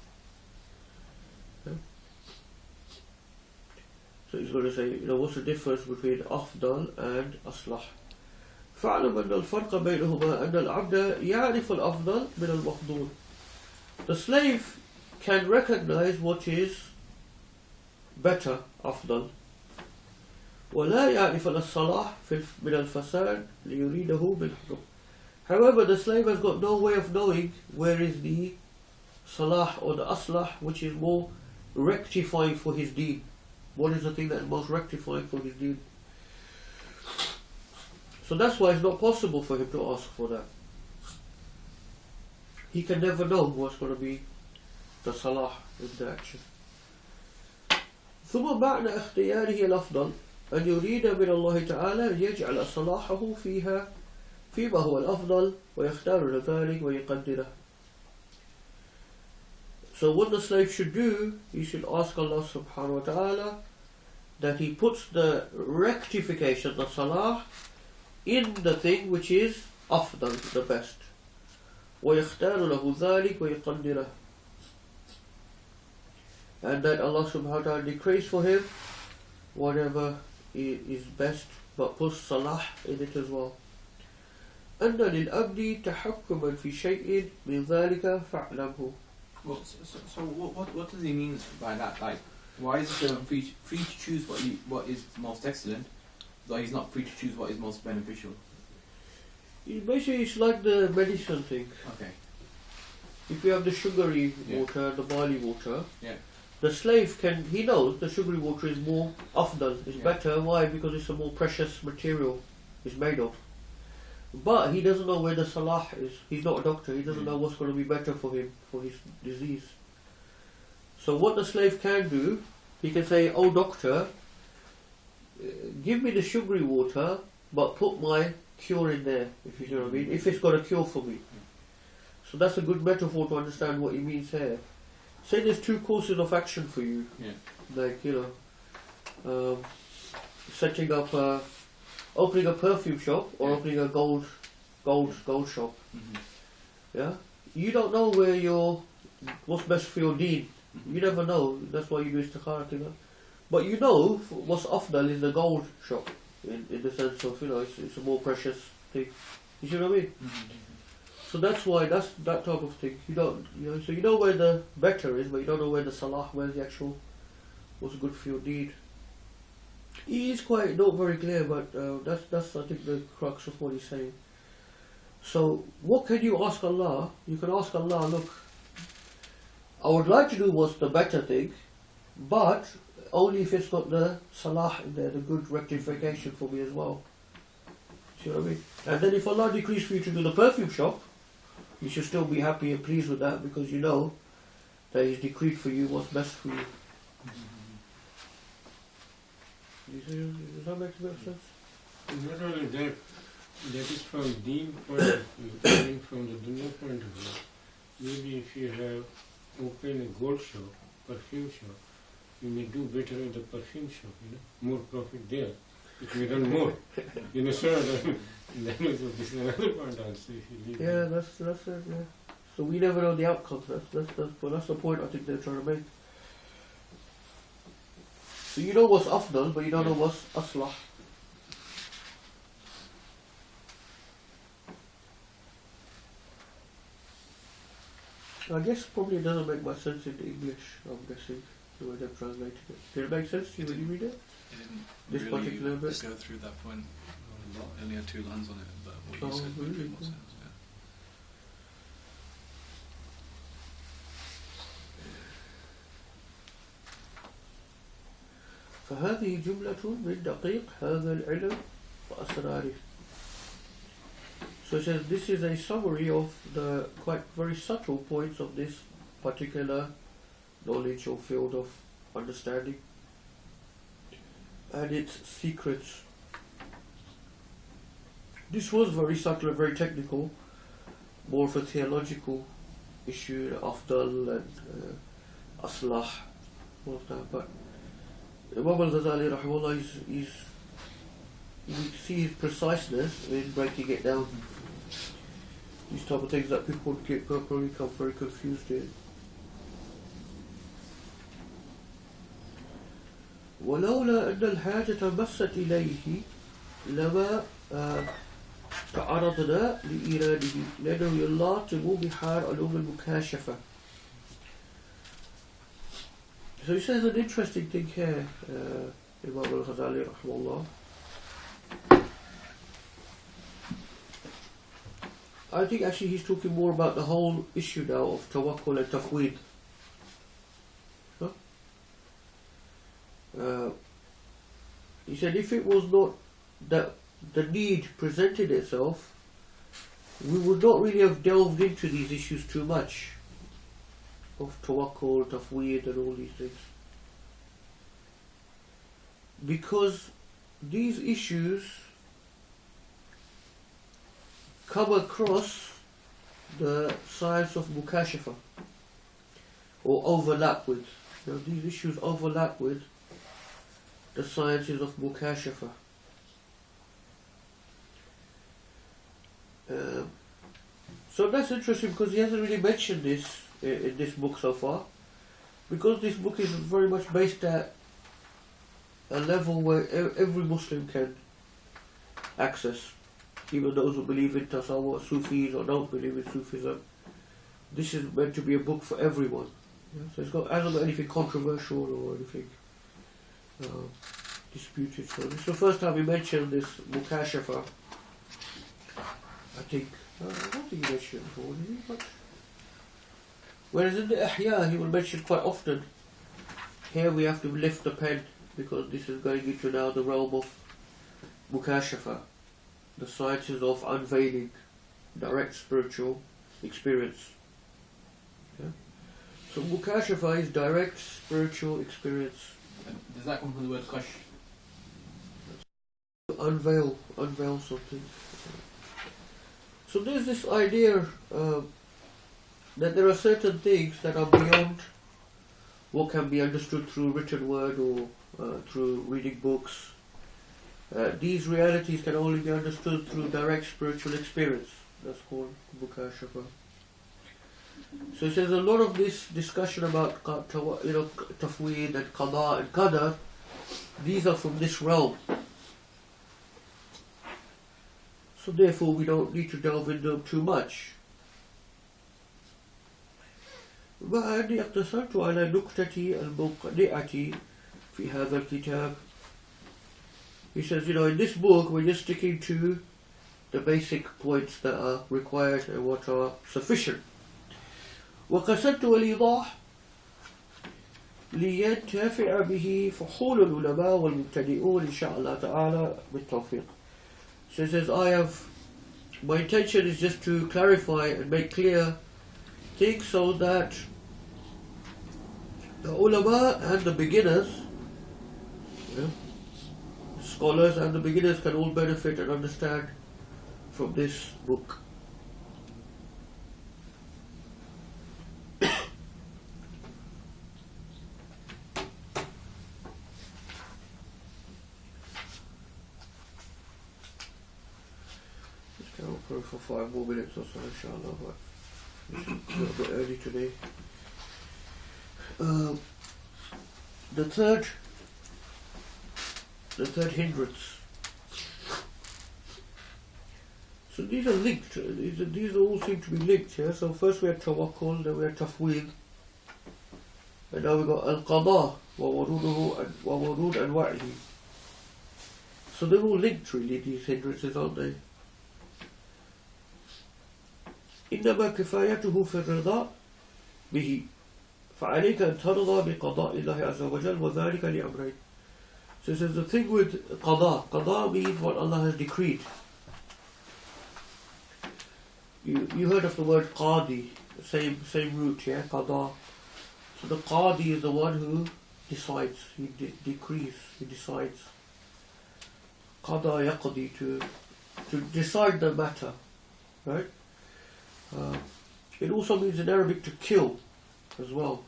So he's going to say, what's the difference between afdal and aslah? فاعلم أن الفرق بينهما أن العبد يعرف الأفضل من المفضول. The slave can recognize what is better, afdal. ولا يعرف الصلاح من الفساد ليريده بالحكم. However, the slave has got no way of knowing where is the salah or the aslah which is more rectifying for his deed. What is the thing that is most rectifying for his deed? So that's why it's not possible for him to ask for that. He can never know what's going to be the salah in the action. ثم معنى اختياره الأفضل أن يريد من الله تعالى أن يجعل صلاحه فيها فيما هو الأفضل ويختار ذلك ويقدره. So what the slave should do, he should ask Allah subhanahu wa ta'ala that he puts the rectification, the salah, in the thing which is afdal, the best. وَيَخْتَارُ لَهُ ذَلِكَ وَيَقَدِّرَهُ. And that Allah subhanahu wa ta'ala decrees for him whatever is best, but puts salah in it as well. أَنَّ لِلْأَبْدِ تَحَكُّمًا فِي شَيْءٍ مِنْ ذَلِكَ فَاعْلَمْهُ. Well, so what does he mean by that? Like, why is he free to choose what is most excellent, though he's not free to choose what is most beneficial? Basically, it's like the medicine thing. Okay. If you have the sugary water, the barley water, the slave he knows the sugary water is more afdal, is better. Why? Because it's a more precious material it's made of. But he doesn't know where the salah is. He's not a doctor. He doesn't know what's going to be better for him, for his disease. So what the slave can do, he can say, "Oh doctor, give me the sugary water, but put my cure in there, if you know what I mean, if it's got a cure for me. So that's a good metaphor to understand what he means here. Say there's two courses of action for you, like, you know, setting up, opening a perfume shop or opening a gold shop. Yeah, you don't know what's best for your deen. You never know. That's why you do istikhara, you know. But you know what's afdal is the gold shop, in the sense of, you know, it's a more precious thing. You see what I mean? So that's why that's that type of thing. You don't, you know, so you know where the better is, but you don't know where the salah, where's the actual, what's good for your deed. He is quite not very clear, but that's I think the crux of what he's saying. So what can you ask Allah? You can ask Allah, look, I would like to do what's the better thing, but only if it's got the salah in there, the good rectification for me as well. See what I mean? And then if Allah decrees for you to do the perfume shop, you should still be happy and pleased with that, because you know that He's decreed for you what's best for you. Does that make a bit of sense? Not only that, that is from deen point of view, and from the dunya point of view. Maybe if you have opened a gold shop, perfume shop, you may do better in the perfume shop, you know, more profit there. It may earn more. You know, so this is another point also, if you leave. Yeah, that's it, yeah. So we never know the outcome. That's the point I think they're trying to make. So you know what's afdal, but you don't know what's aslah. I guess probably it doesn't make much sense in English, I'm guessing, the way they've translated it. Did it make sense to you when you read it? It didn't This really particular bit? go through that point. It only had 2 lines on it, but what you Oh, said made really? more sense. Yeah. فهذه جملة من دقيق هذا العلم وأسراره. So it says this is a summary of the quite very subtle points of this particular knowledge or field of understanding and its secrets. This was very subtle and very technical, more of a theological issue, afdal and aslah, all of that. But Imam al-Ghazali rahimahullah is you see his preciseness in breaking it down. These type of things that people probably become very confused in. ولولا أن الحاجة مست إليه لما تعرضنا لإيراده لأنه يلاطم بحار علوم المكاشفة. So he says an interesting thing here, Imam al-Ghazali rahimahullah. I think actually he's talking more about the whole issue now of tawakkul and tafweed. Huh? He said if it was not that the need presented itself, we would not really have delved into these issues too much of tawakkul, tafweed and all these things. Because these issues come across the science of mukashafa, or overlap with. You know, these issues overlap with the sciences of mukashafa. So that's interesting because he hasn't really mentioned this in this book so far, because this book is very much based at a level where every Muslim can access, even those who believe in tasawwuf, Sufis, or don't believe in Sufism. This is meant to be a book for everyone. Yeah? So it hasn't got anything controversial or anything disputed. So this is the first time he mentioned this mukashafa. I think, I don't think he mentioned it before, did he? But whereas in the Ihya he will mention quite often. Here we have to lift the pen because this is going into now the realm of mukashafa, the sciences of unveiling, direct spiritual experience. Yeah? So mukashafa is direct spiritual experience. Does that come from the word kash? unveil something. So there's this idea that there are certain things that are beyond what can be understood through written word or through reading books. These realities can only be understood through direct spiritual experience. That's called Mukashafa. So it says a lot of this discussion about tafweed and qada and qadar, these are from this realm. So therefore we don't need to delve into them too much. وأني اقتصرت على نقطة الموقعة في هذا الكتاب. He says, in this book we're just sticking to the basic points that are required and what are sufficient. وقصدت الإيضاح لينتفع به فحول العلماء والمبتدئون إن شاء الله تعالى بالتوفيق. So he says, my intention is just to clarify and make clear things so that the ulama and the beginners, scholars and the beginners can all benefit and understand from this book. Go for 5 more minutes or so, inshallah, but it's a little bit early today. The third hindrance. So these are linked. These all seem to be linked. Yeah. So first we had tawakkul, then we had tafweed, and now we got al-qada wa wurud and wa'i. So they're all linked, really. These hindrances, aren't they? إنما كفايته في الرضا به فعليك أن ترضى بقضاء الله عز وجل وذلك لأمرين. So it says the thing with qada means what Allah has decreed. You heard of the word qadi, same root, yeah, qada. So the qadi is the one who decides, he decrees, he decides. Qada yaqdi, to decide the matter, right? It also means in Arabic to kill as well.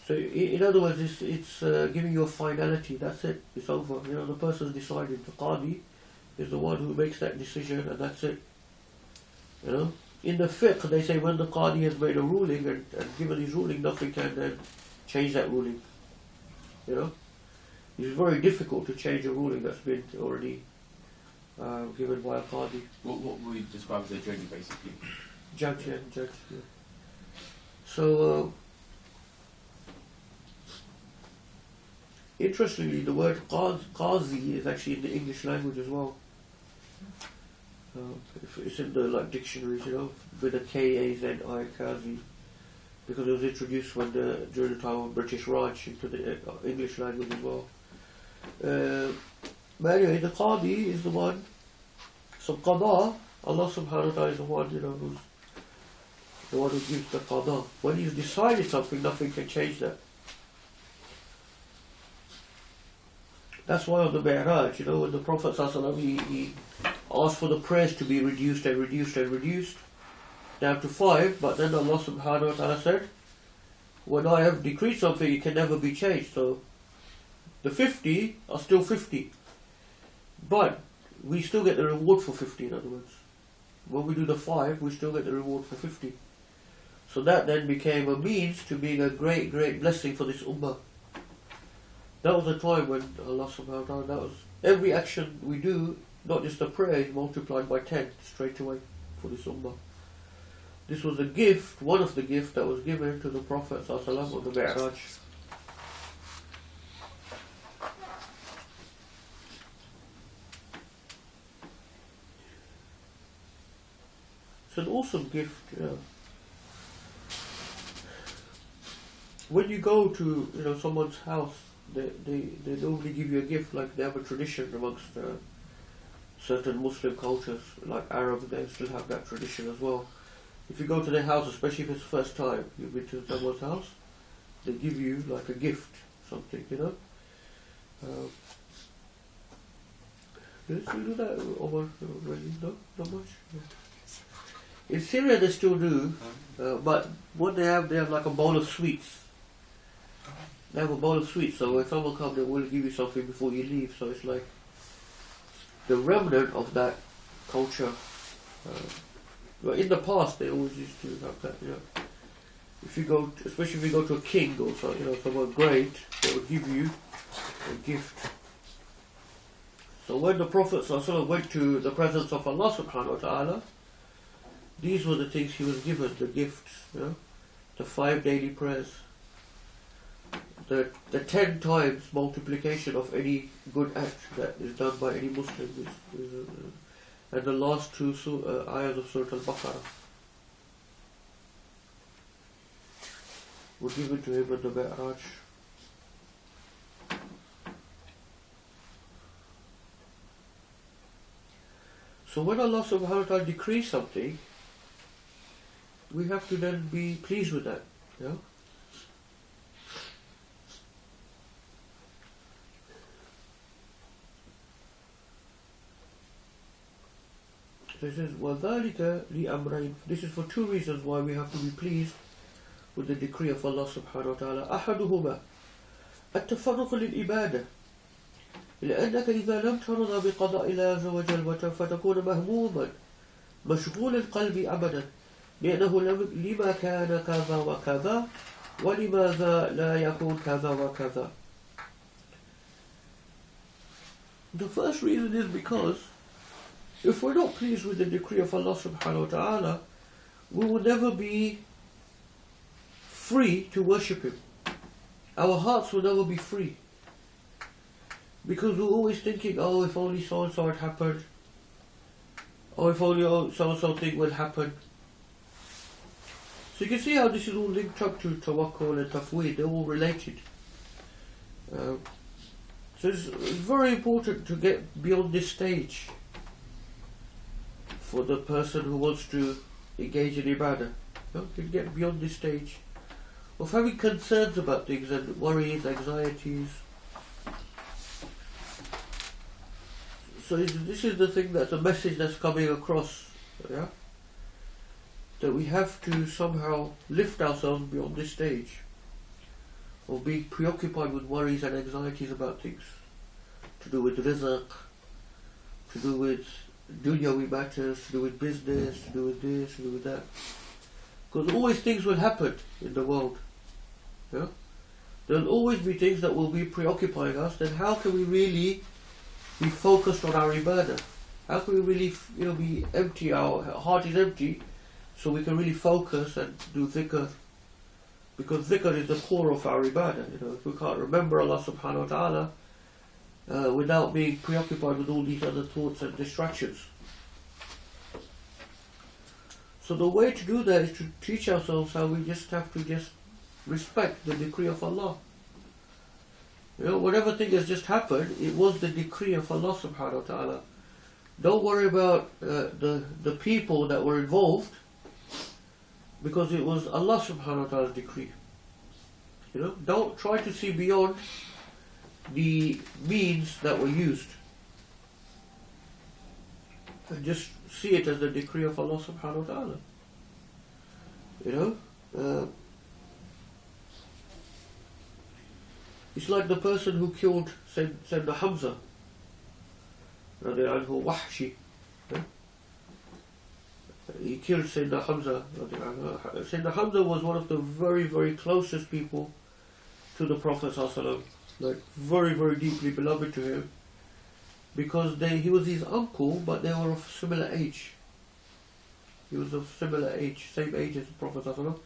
So in other words, it's giving you a finality. That's it. It's over. The person's decided. The qadi is the one who makes that decision, and that's it. In the fiqh, they say when the qadi has made a ruling and given his ruling, nothing can then change that ruling. It's very difficult to change a ruling that's been already given by a qadi. What we describe as a judge, basically. Judge, yeah. So, interestingly, the word qazi is actually in the English language as well. It's in the dictionaries, with a K-A-Z-I, qazi, because it was introduced during the time of British Raj into the English language as well. But anyway, the qadi is the one. So qada, Allah subhanahu wa ta'ala is the one, who's the one who gives the qada. When he's decided something, nothing can change that. That's why on the Mi'raj, when the Prophet he asked for the prayers to be reduced and reduced and reduced down to 5, but then Allah subhanahu wa ta'ala said, when I have decreed something, it can never be changed. So the 50 are still 50. But we still get the reward for 50, in other words. When we do the 5, we still get the reward for 50. So that then became a means to being a great, great blessing for this ummah. That was a time when Allah subhanahu wa ta'ala, every action we do, not just a prayer, is multiplied by 10 straight away for this ummah. This was a gift, one of the gifts that was given to the Prophet ﷺ on the Mi'raj. It's an awesome gift, yeah. When you go to someone's house, they normally give you a gift. Like they have a tradition amongst certain Muslim cultures, like Arabs, they still have that tradition as well. If you go to their house, especially if it's the first time you've been to someone's house, they give you like a gift, something, They still do that over really? No, not much. No. In Syria they still do, but what they have like a bowl of sweets. They have a bowl of sweets, so when someone comes, they will give you something before you leave. So it's like the remnant of that culture. But in the past, they always used to have that. If you go, especially if you go to a king or so, someone great, they would give you a gift. So when the Prophet ﷺ went to the presence of Allah subhanahu wa ta'ala, these were the things he was given, the gifts, the 5 daily prayers, the 10 times multiplication of any good act that is done by any Muslim, and the last 2 ayahs of Surah Al-Baqarah were given to him at the Mi'raj. So when Allah subhanahu wa ta'ala decrees something, we have to then be pleased with that. So it says, وَذَلِكَ لِأَمْرَيْنِ. This is for 2 reasons why we have to be pleased with the decree of Allah subhanahu wa ta'ala. أحدهما التفرق للإبادة لأنك إذا لم ترضى بقضاء الله عز وجل فتكون مهموما مشغول القلب أبدا لأنه لما كان كذا وكذا ولماذا لا يكون كذا وكذا. The first reason is because if we're not pleased with the decree of Allah subhanahu wa ta'ala, we will never be free to worship Him. Our hearts will never be free. Because we're always thinking, oh, if only so-and-so had happened. Oh, if only so-and-so thing will happen. So you can see how this is all linked up to tawakkul and tafweed. They're all related. So it's very important to get beyond this stage for the person who wants to engage in ibadah. To get beyond this stage of having concerns about things and worries, anxieties. So this is the thing, that's a message that's coming across, that we have to somehow lift ourselves beyond this stage of being preoccupied with worries and anxieties about things to do with rizq, to do with dunyawi matters, to do with business, to do with this, to do with that. Because always things will happen in the world. There'll always be things that will be preoccupying us. Then how can we really be focused on our ibadah? How can we really, be empty? Our heart is empty, so we can really focus and do dhikr. Because dhikr is the core of our ibadah. If we can't remember Allah subhanahu wa ta'ala without being preoccupied with all these other thoughts and distractions. So the way to do that is to teach ourselves how we just have to respect the decree of Allah. Whatever thing has just happened, it was the decree of Allah subhanahu wa ta'ala. Don't worry about the people that were involved, because it was Allah subhanahu wa ta'ala's decree. Don't try to see beyond the means that were used. And just see it as the decree of Allah subhanahu wa ta'ala. It's like the person who killed Sayyidina Hamza, Wahshi. He killed Sayyidina Hamza. Sayyidina Hamza was one of the very, very closest people to the Prophet ﷺ, like very, very deeply beloved to him, because he was his uncle, but they were of similar age. He was of similar age, same age as the Prophet ﷺ,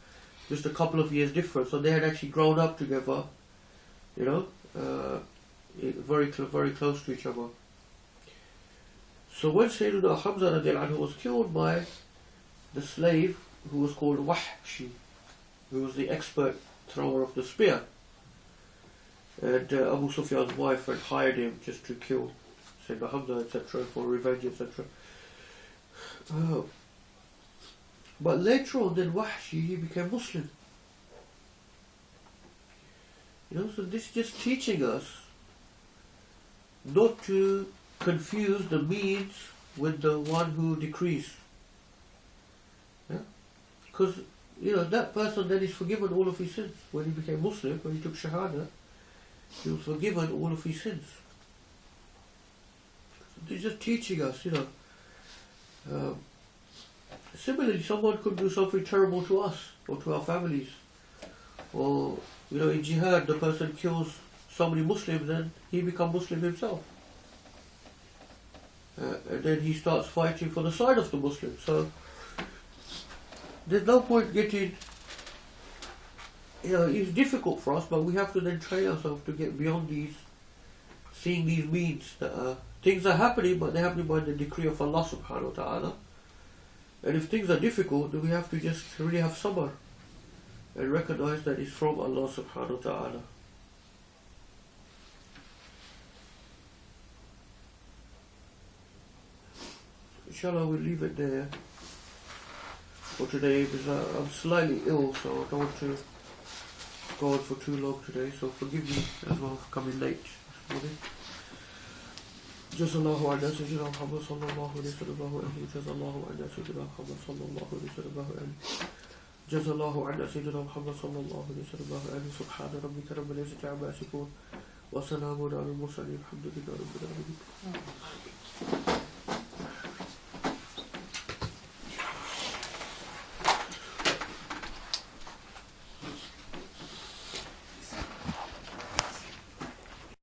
just a couple of years different. So they had actually grown up together. Very close to each other. So when Sayyidina Hamza radiallahu anhu was killed by the slave who was called Wahshi, who was the expert thrower of the spear, and Abu Sufyan's wife had hired him just to kill Sayyidina Hamza, etc., for revenge, etc. But later on, then Wahshi, he became Muslim. So this is just teaching us not to confuse the means with the one who decrees. Yeah? Because, that person then is forgiven all of his sins. When he became Muslim, when he took Shahada, he was forgiven all of his sins. They're just teaching us, Similarly, someone could do something terrible to us or to our families. Or, in jihad, the person kills so many Muslims, then he becomes Muslim himself. And then he starts fighting for the side of the Muslims. So, there's no point getting... it's difficult for us, but we have to then train ourselves to get beyond seeing these means that things are happening, but they're happening by the decree of Allah subhanahu wa ta'ala. And if things are difficult, then we have to just really have sabr and recognize that it's from Allah subhanahu wa ta'ala. Inshallah, we'll leave it there for today because I'm slightly ill, so I don't want to go on for too long today. So forgive me as well for coming late this morning. Jazallahu anna Sayyidina Muhammad sallallahu alayhi wa sallam. Jazallahu anna Sayyidina Muhammad sallallahu alayhi wa sallam. Jazallahu anna Sayyidina Muhammad sallallahu alayhi wa sallam. Subhana rabbika rabbil izzati amma yasifun. Wa salamun ala al-mursalin. Alhamdulillahi rabbil alamin.